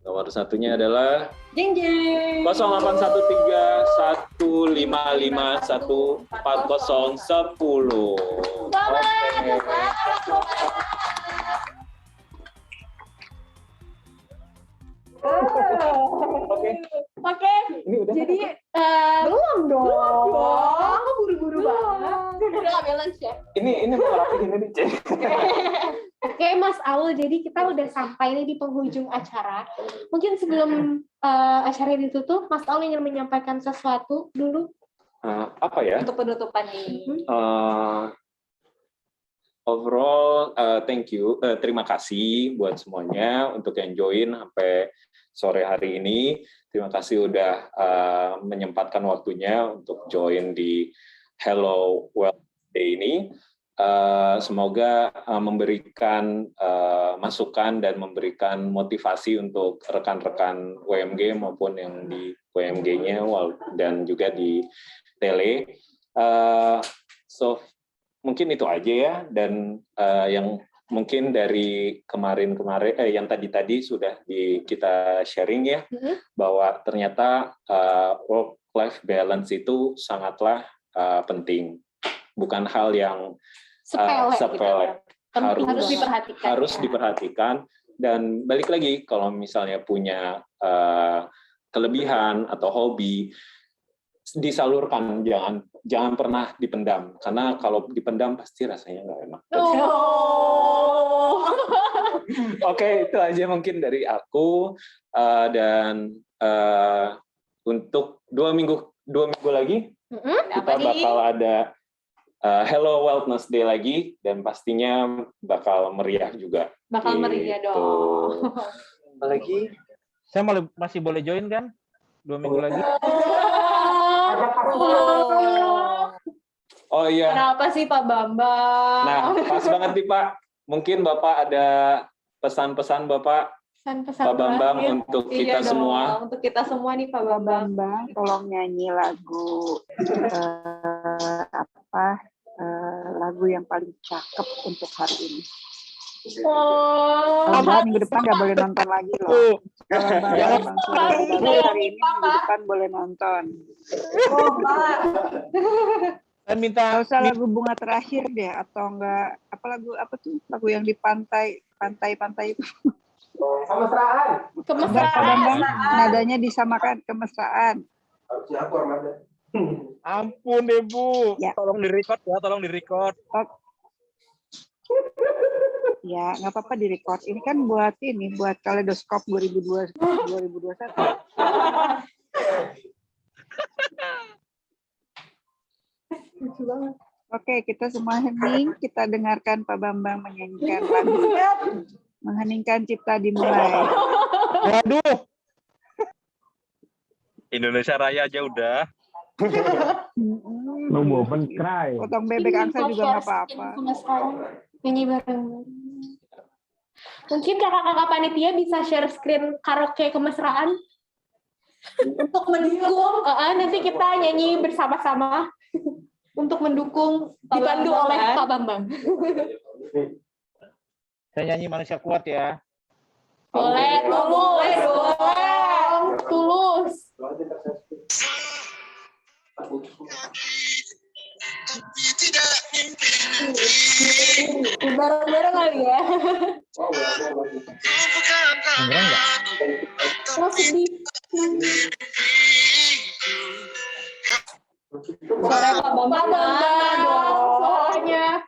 Nomor satunya adalah Jeng jeng. 0813 155 140 10. Oke. Jadi belum dong. Kok buru-buru banget? Udah nggak balance ya? Ini mau rapihin ini, Cek. Oke, Mas Aul, jadi kita udah sampai nih di penghujung acara. Mungkin sebelum acara ditutup, Mas Aul ingin menyampaikan sesuatu dulu. Apa ya? Untuk penutupan ini. Overall, thank you. Terima kasih buat semuanya untuk yang join sampai sore hari ini. Terima kasih udah menyempatkan waktunya untuk join di Hello Well Day ini. Semoga memberikan masukan dan memberikan motivasi untuk rekan-rekan WMG maupun yang di WMG-nya dan juga di tele. So mungkin itu aja ya, dan yang mungkin dari kemarin-kemarin yang tadi sudah kita sharing ya, bahwa ternyata work-life balance itu sangatlah penting, bukan hal yang sepele, harus diperhatikan. Dan balik lagi, kalau misalnya punya kelebihan atau hobi, disalurkan, jangan pernah dipendam, karena kalau dipendam pasti rasanya nggak enak. Oke, itu aja mungkin dari aku, dan untuk 2 minggu lagi kita bakal ada Hello Wellness Day lagi, dan pastinya bakal meriah juga. Bakal meriah dong. Apalagi saya masih boleh join kan 2 minggu lagi. Oh iya. Kenapa sih Pak Bambang? Nah, pas banget nih Pak. Mungkin Bapak ada pesan-pesan Bapak, Pak Bambang, untuk kita semua. Untuk kita semua nih Pak Bambang. Tolong nyanyi lagu lagu yang paling cakep untuk hari ini. Kalau minggu depan nggak boleh nonton lagi loh. Kalau Bang Surya hari ini minggu depan boleh nonton. Saya minta nggak usah lagu bunga terakhir deh, atau enggak lagu yang di pantai itu. Kemesraan. Nadanya disamakan, kemesraan. Ampun deh Bu, ya. Tolong di-record. Ya, nggak apa-apa di-record. Ini kan buat Kaleidoskop 2021. Oke, kita semua hening. Kita dengarkan Pak Bambang menyanyikan lagu Mengheningkan Cipta Dimulai. Waduh. Indonesia Raya aja udah. Mau open cry. Potong bebek angsa juga nggak apa-apa. Nyanyi bareng. Mungkin kakak-kakak panitia bisa share screen karaoke kemesraan untuk mendukung. Nanti kita nyanyi bersama-sama untuk mendukung, dipandu oleh Pak Bambang. Saya nyanyi Manusia Kuat ya. Boleh, tulus. Bareng-bareng kali ya. Oh, sedih. Suara Pak Bambang suaranya.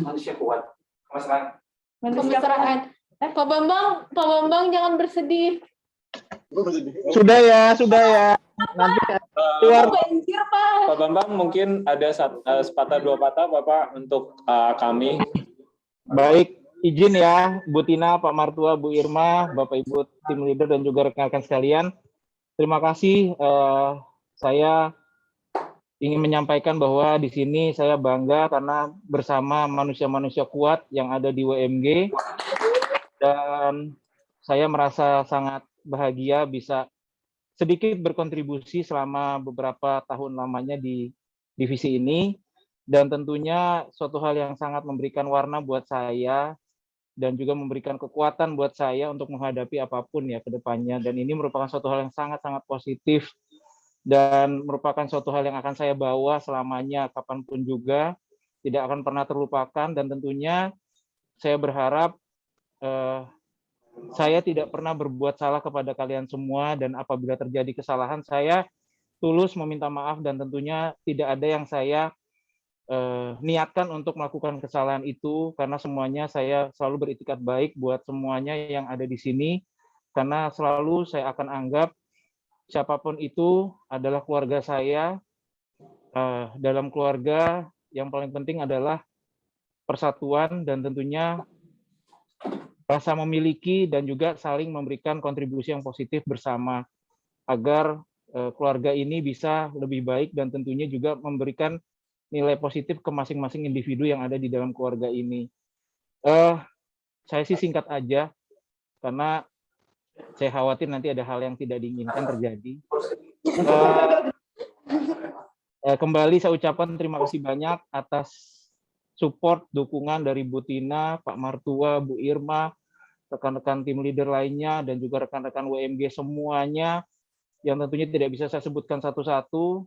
Manusia Kuat. Kemesraan. Pak Bambang jangan bersedih. Sudah ya. Nanti keluar. Pak Bambang, mungkin ada sepatah dua patah Bapak untuk kami. Baik, izin ya Bu Tina, Pak Martua, Bu Irma, Bapak Ibu tim leader dan juga rekan-rekan sekalian. Terima kasih. Saya ingin menyampaikan bahwa di sini saya bangga karena bersama manusia-manusia kuat yang ada di WMG, dan saya merasa sangat bahagia bisa sedikit berkontribusi selama beberapa tahun lamanya di divisi ini, dan tentunya suatu hal yang sangat memberikan warna buat saya dan juga memberikan kekuatan buat saya untuk menghadapi apapun ya ke depannya. Dan ini merupakan suatu hal yang sangat-sangat positif dan merupakan suatu hal yang akan saya bawa selamanya kapanpun juga, tidak akan pernah terlupakan. Dan tentunya saya berharap saya tidak pernah berbuat salah kepada kalian semua, dan apabila terjadi kesalahan saya tulus meminta maaf, dan tentunya tidak ada yang saya niatkan untuk melakukan kesalahan itu, karena semuanya saya selalu beritikat baik buat semuanya yang ada di sini, karena selalu saya akan anggap siapapun itu adalah keluarga saya. Dalam keluarga yang paling penting adalah persatuan dan tentunya rasa memiliki dan juga saling memberikan kontribusi yang positif bersama agar keluarga ini bisa lebih baik dan tentunya juga memberikan nilai positif ke masing-masing individu yang ada di dalam keluarga ini. Saya sih singkat aja karena saya khawatir nanti ada hal yang tidak diinginkan terjadi. Kembali saya ucapkan terima kasih banyak atas support, dukungan dari Bu Tina, Pak Martua, Bu Irma, rekan-rekan tim leader lainnya, dan juga rekan-rekan WMG semuanya, yang tentunya tidak bisa saya sebutkan satu-satu.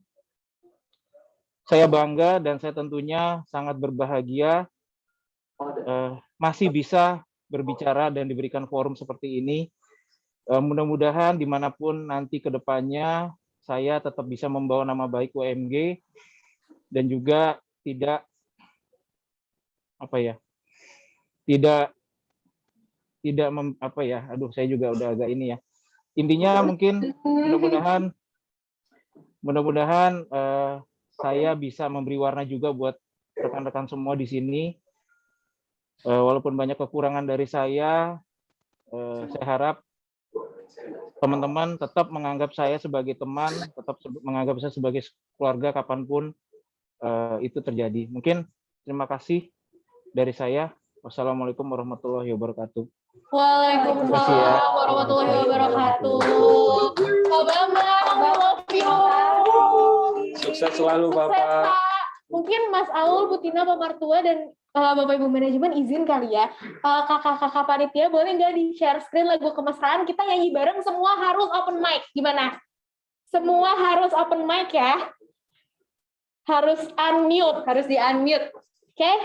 Saya bangga dan saya tentunya sangat berbahagia masih bisa berbicara dan diberikan forum seperti ini. Mudah-mudahan dimanapun nanti ke depannya, saya tetap bisa membawa nama baik WMG dan juga tidak saya juga udah agak ini ya. Intinya mungkin mudah-mudahan saya bisa memberi warna juga buat rekan-rekan semua di sini. Walaupun banyak kekurangan dari saya harap teman-teman tetap menganggap saya sebagai teman, tetap menganggap saya sebagai keluarga kapanpun itu terjadi. Mungkin terima kasih dari saya. Wassalamualaikum warahmatullahi wabarakatuh. Waalaikumsalam warahmatullahi wabarakatuh. Pak Bambang, love you. Sukses selalu Bapak. Mungkin Mas Aul, Bu Tina, Pak Martua, dan Bapak Ibu manajemen izin kali ya, kakak-kakak panitia boleh nggak di share screen lagu kemesraan, kita nyanyi bareng, semua harus open mic, gimana? Semua harus open mic ya, harus unmute, harus di unmute, oke? Okay?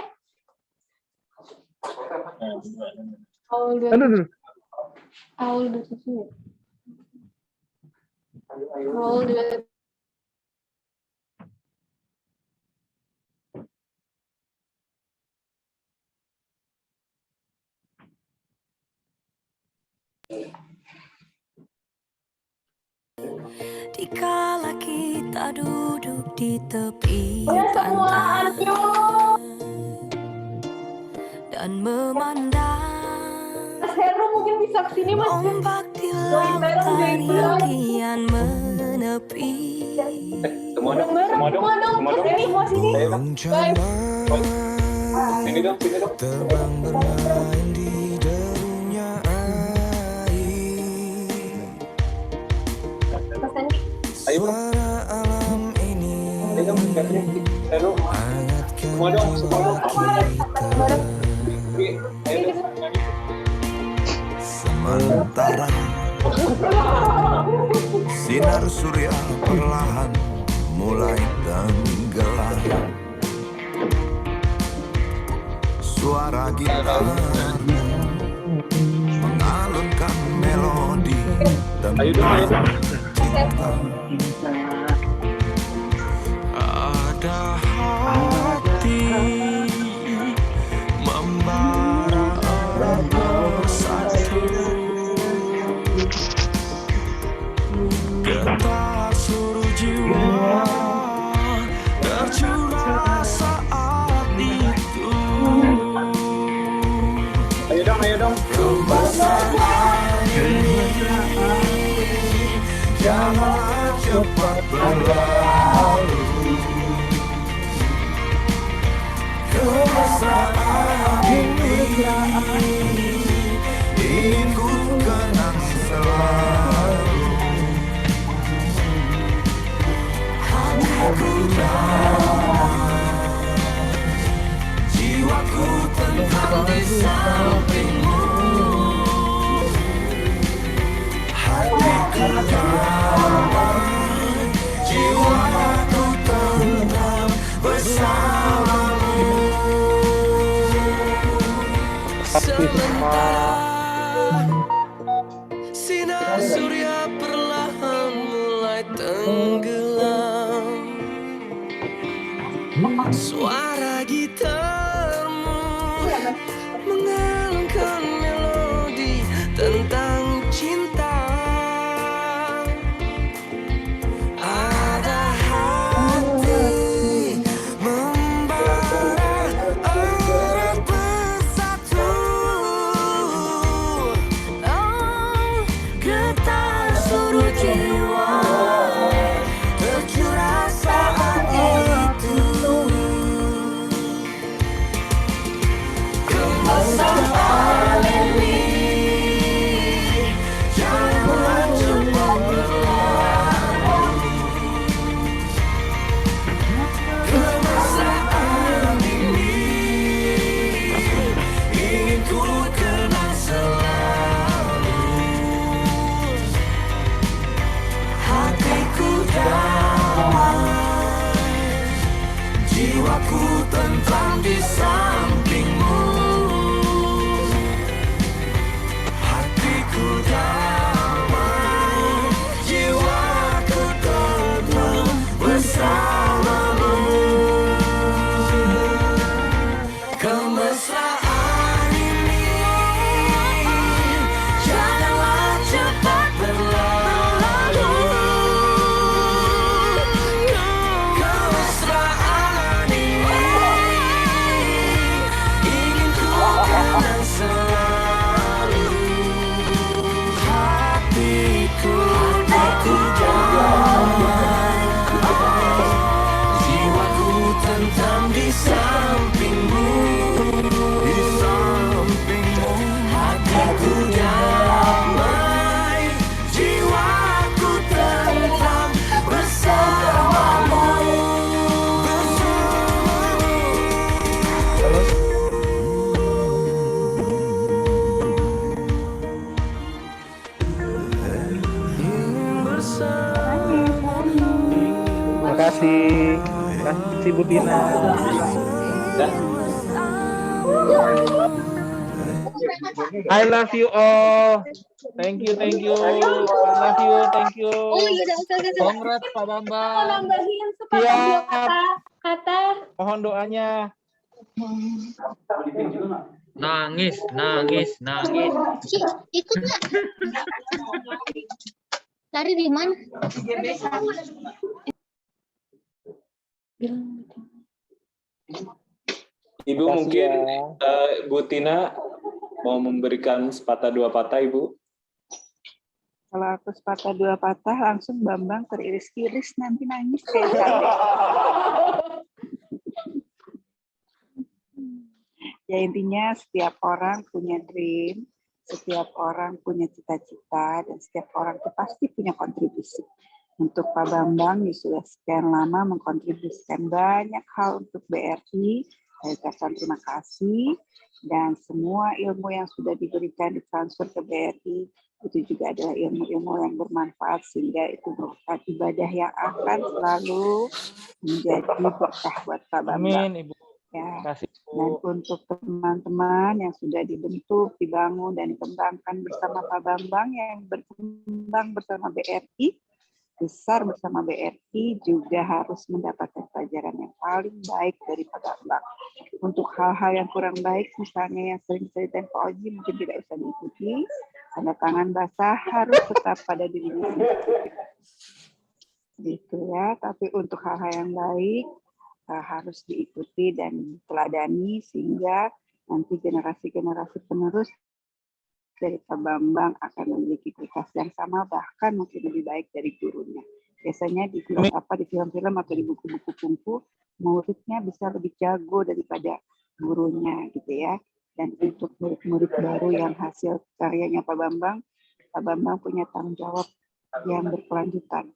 Aul Dikala kita duduk di tepi pantai dan memandang Mas Heru mungkin bisa kesini Mas. Ombak di lautan yang kian menepi. Semua dong. Sini. Ini dong. Terbang bermain di derunya air. Suara alam ini hangatkan jiwa kita. Sementara sinar surya perlahan mulai tenggelam, suara gitar mengalunkan melodi tentang cinta. Ada hati membara bersatu, getar seluruh jiwa tercurah saat itu. Ayo dong. Kemesraan ini jangan cepat berlalu. Kemesraan ini ingin ku kenang selalu. jiwaku tentram di sampingmu, hatiku damai, jiwaku tentram bersamamu. Sinar surya perlahan mulai tenggelam, suara gitarmu mengalunkan melodi tentang cinta. Ada hati membara erat bersatu, oh, getar seluruh jiwa tercurah saat itu. Kemesraan ini janganlah cepat berlalu. Kemesraan ini ingin ku kenang selalu. Hatiku damai, jiwaku tentram di sampingmu. Hatiku damai, jiwaku tentram bersamamu. Kemesraan ini janganlah cepat berlalu. Kemesraan ini ingin ku kenang selalu. Hatiku damai, jiwaku tentram di sampingmu. Hatiku damai, jiwaku tentram bersamamu. Terima kasih. Terima kasih Bu Tina. I love you all. Thank you, thank you. I love you, thank you. Congrats Pak Bambang. Nambahin supaya Siap. kata Mohon doanya. Nangis, nangis, nangis. Ikut nggak? Lari di mana? Ibu mungkin Bu Tina mau memberikan sepatah dua patah, Ibu. Kalau aku sepatah dua patah, langsung Bambang teriris-iris nanti nangis kayak tadi. Ya intinya setiap orang punya dream, setiap orang punya cita-cita, dan setiap orang itu pasti punya kontribusi. Untuk Pak Bambang yang sudah sekian lama mengkontribusikan banyak hal untuk BRI, saya ucapkan terima kasih, dan semua ilmu yang sudah diberikan ditransfer ke BRI itu juga adalah ilmu-ilmu yang bermanfaat, sehingga itu merupakan ibadah yang akan selalu menjadi berkah buat Pak Bambang. Amin, Ibu. Ya. Terima kasih, Bu. Dan untuk teman-teman yang sudah dibentuk, dibangun, dan dikembangkan bersama Pak Bambang yang berkembang bersama BRI, besar bersama BRI, juga harus mendapatkan pelajaran yang paling baik dari Pak Bambang. Untuk hal-hal yang kurang baik, misalnya yang sering diceritain Pak Oji, mungkin tidak usah diikuti. Tanda tangan basah harus tetap pada dirinya sendiri. Gitu ya. Tapi untuk hal-hal yang baik harus diikuti dan diteladani, sehingga nanti generasi-generasi penerus dari Pak Bambang akan memiliki kualitas yang sama, bahkan mungkin lebih baik dari gurunya. Biasanya di film-film atau di buku-buku kungfu, muridnya bisa lebih jago daripada gurunya, gitu ya. Dan untuk murid-murid baru yang hasil karyanya Pak Bambang punya tanggung jawab yang berkelanjutan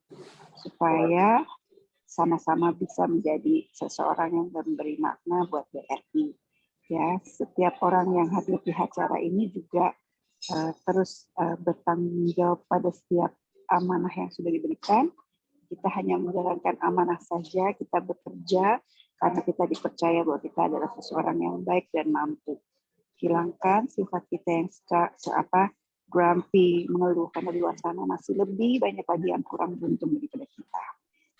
supaya sama-sama bisa menjadi seseorang yang memberi makna buat BRI. Ya, setiap orang yang hadir di acara ini juga terus bertanggung jawab pada setiap amanah yang sudah diberikan. Kita hanya menjalankan amanah saja, kita bekerja karena kita dipercaya bahwa kita adalah seseorang yang baik dan mampu. Hilangkan sifat kita yang grumpy, mengeluh, karena di luar sana masih lebih banyak lagi yang kurang beruntung daripada kita.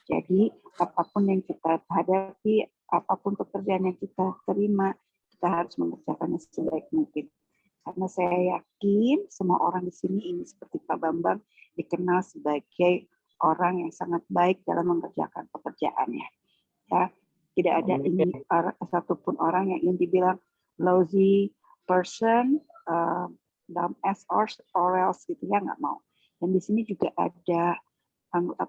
Jadi apapun yang kita hadapi, apapun pekerjaan yang kita terima, kita harus mengerjakannya sebaik mungkin. Karena saya yakin semua orang di sini ini seperti Pak Bambang dikenal sebagai orang yang sangat baik dalam mengerjakan pekerjaannya. Ya, tidak ada ini satupun orang yang ingin dibilang lousy person, dumb as or else gitu ya, nggak mau. Dan di sini juga ada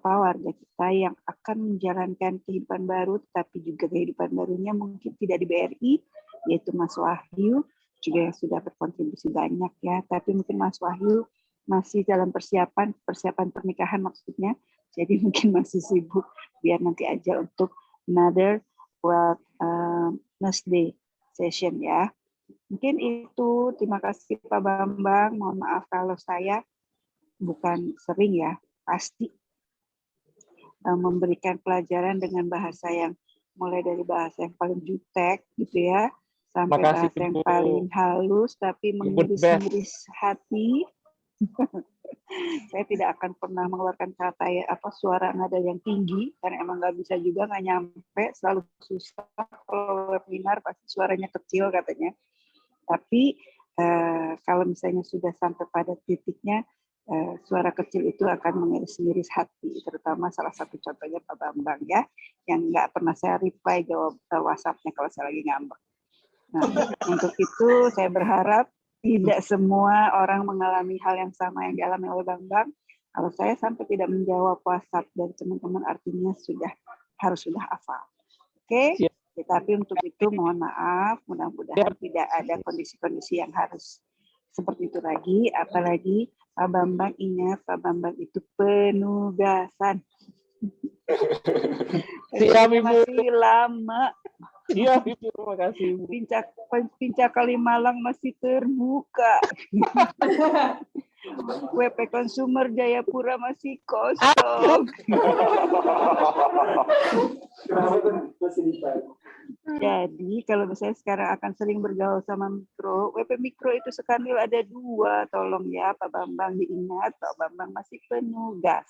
warga kita yang akan menjalankan kehidupan baru, tapi juga kehidupan barunya mungkin tidak di BRI, yaitu Mas Wahyu juga yang sudah berkontribusi banyak ya, tapi mungkin Mas Wahyu masih dalam persiapan pernikahan maksudnya, jadi mungkin masih sibuk, biar nanti aja untuk another Wellness Day session ya. Mungkin itu, terima kasih Pak Bambang, mohon maaf kalau saya bukan sering ya, pasti memberikan pelajaran dengan bahasa yang mulai dari bahasa yang paling jutek gitu ya, sampai bahasa yang paling halus tapi mengiris-iris hati. Saya tidak akan pernah mengeluarkan kata suara nada yang tinggi karena emang nggak bisa juga, nggak nyampe, selalu susah. Kalau webinar pasti suaranya kecil katanya. Tapi kalau misalnya sudah sampai pada titiknya, suara kecil itu akan mengiris-iris hati, terutama salah satu contohnya Pak Bambang ya, yang nggak pernah saya reply jawab WhatsApp-nya kalau saya lagi ngambek. Nah, untuk itu saya berharap tidak semua orang mengalami hal yang sama yang dialami oleh Bambang. Kalau saya sampai tidak menjawab WhatsApp dari teman-teman, artinya harus sudah hafal. Oke? Tapi untuk itu mohon maaf, mudah-mudahan tidak ada kondisi-kondisi yang harus seperti itu lagi. Apalagi Pak Bambang, ingat Pak Bambang itu penugasan. Siap, Ibu. Masih lama. Iya, Ibu, terima kasih. Pincak Kalimalang masih terbuka. WP Consumer Jayapura masih kosong. Jadi kalau misalnya sekarang akan sering bergaul sama mikro, WP mikro itu sekandil ada 2, tolong ya Pak Bambang diingat, Pak Bambang masih penugas.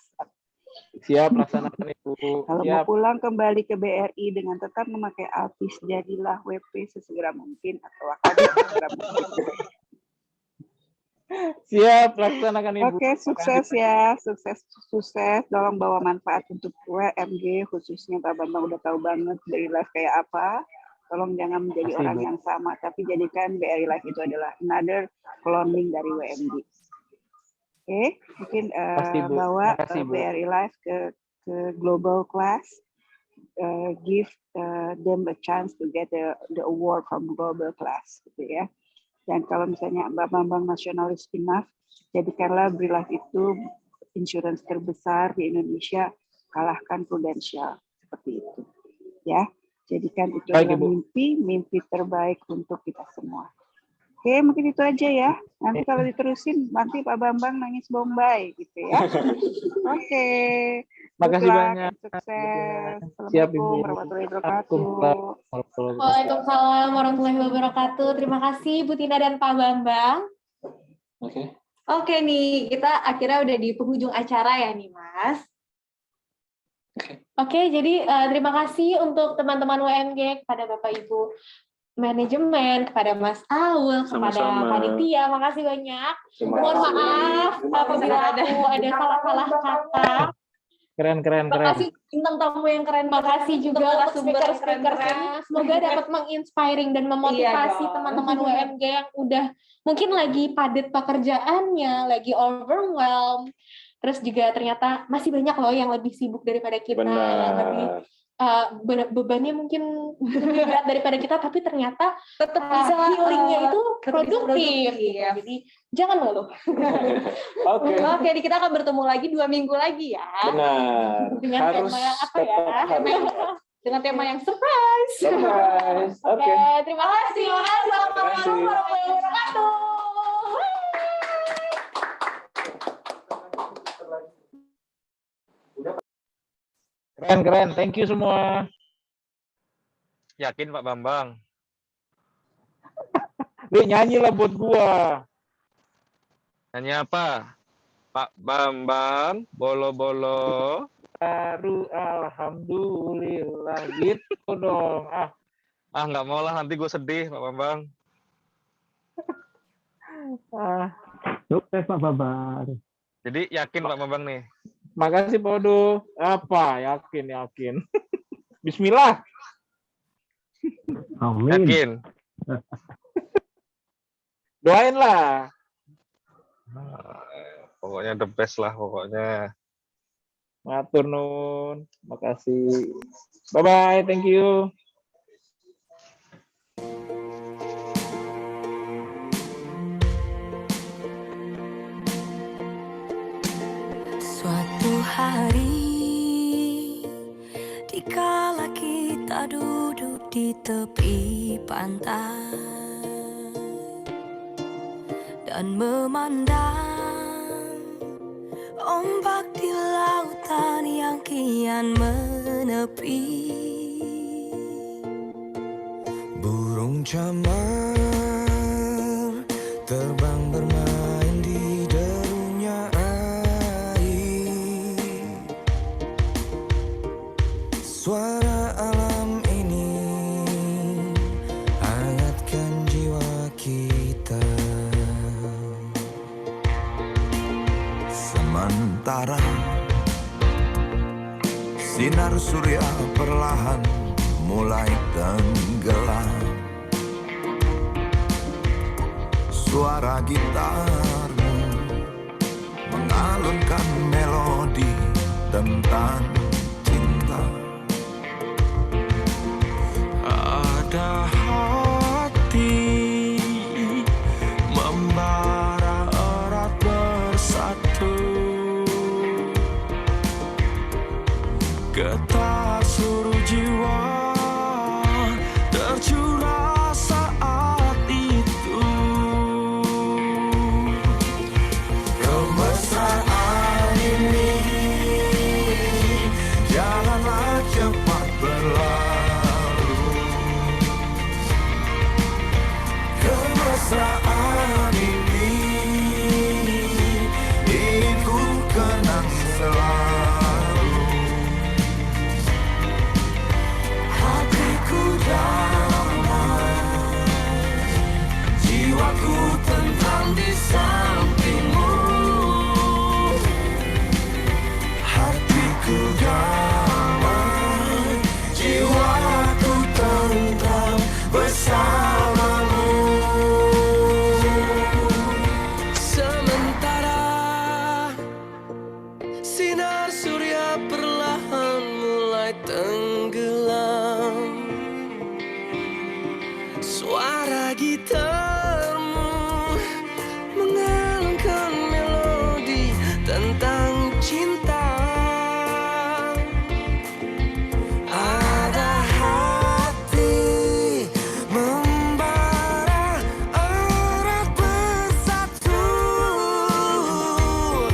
Siap, laksanakan Ibu. Kalau mau pulang kembali ke BRI dengan tetap memakai Altis, jadilah WP sesegera mungkin atau akan sesegera mungkin. Siap, laksanakan Ibu. Oke, sukses ya, sukses. Tolong bawa manfaat untuk WMG, khususnya Pak Bambang udah tahu banget BRI Live kayak apa. Tolong jangan menjadi orang yang sama, tapi jadikan BRI Live itu adalah another cloning dari WMG. Oke, mungkin bawa BRI Live ke global class, give them a chance to get the award from global class, gitu ya. Dan kalau misalnya Mbak Bambang nasionalis enough, jadikanlah BRI Life itu insurance terbesar di Indonesia, kalahkan Prudential, seperti itu. Ya, jadikan itu adalah mimpi terbaik untuk kita semua. Oke, mungkin itu aja ya. Nanti kalau diterusin, nanti Pak Bambang nangis Bombay, gitu ya. Oke. Makasih banyak. Sukses. Siap, Assalamualaikum Ibu. warahmatullahi wabarakatuh. Waalaikumsalam warahmatullahi wabarakatuh. Terima kasih Bu Tina dan Pak Bambang. Oke nih, kita akhirnya udah di penghujung acara ya nih, Mas. Oke, jadi terima kasih untuk teman-teman WMG, kepada Bapak Ibu manajemen, kepada Mas Aul, kepada panitia, makasih banyak. Mohon maaf apabila aku ada salah-salah kata. Keren. Makasih bintang tamu yang keren, makasih juga untuk speaker-speakernya. Semoga dapat menginspiring dan memotivasi teman-teman WMG yang udah mungkin lagi padat pekerjaannya, lagi overwhelmed. Terus juga ternyata masih banyak loh yang lebih sibuk daripada kita, yang lebih bebannya mungkin lebih berat daripada kita, tapi ternyata tetap bisa healingnya itu produktif. produktif. Jadi jangan ngeluh. Oke, kita akan bertemu lagi 2 minggu lagi ya. Benar. Dengan Harus tema yang apa ya? tetap harus. Dengan tema yang surprise. Surprise. Oke. Terima kasih. Assalamualaikum warahmatullahi wabarakatuh. Keren, thank you semua. Yakin Pak Bambang? Dia nyanyi lah buat gua. Nyanyi apa? Pak Bambang, bolo-bolo. Baru alhamdulillah gitu dong. Nggak mau lah, nanti gue sedih Pak Bambang. Sukses Pak Bambang. Jadi yakin Pak Bambang nih? Makasih Pak Odo. Apa? Yakin. Bismillah. Amin. Yakin. Doain lah. Pokoknya the best lah pokoknya. Matur nuwun. Makasih. Bye-bye. Thank you. Suatu hari dikala kita duduk di tepi pantai dan memandang ombak di lautan yang kian menepi. Burung camar terbang bermain di derunya air. Suara alam ini hangatkan jiwa kita. Sementara sinar surya perlahan mulai tenggelam, suara gitarmu mengalunkan melodi tentang cinta. Ada hati membara erat bersatu, getar seluruh jiwa tercurah saat itu. Kemesraan ini janganlah cepat berlalu. Kemesraan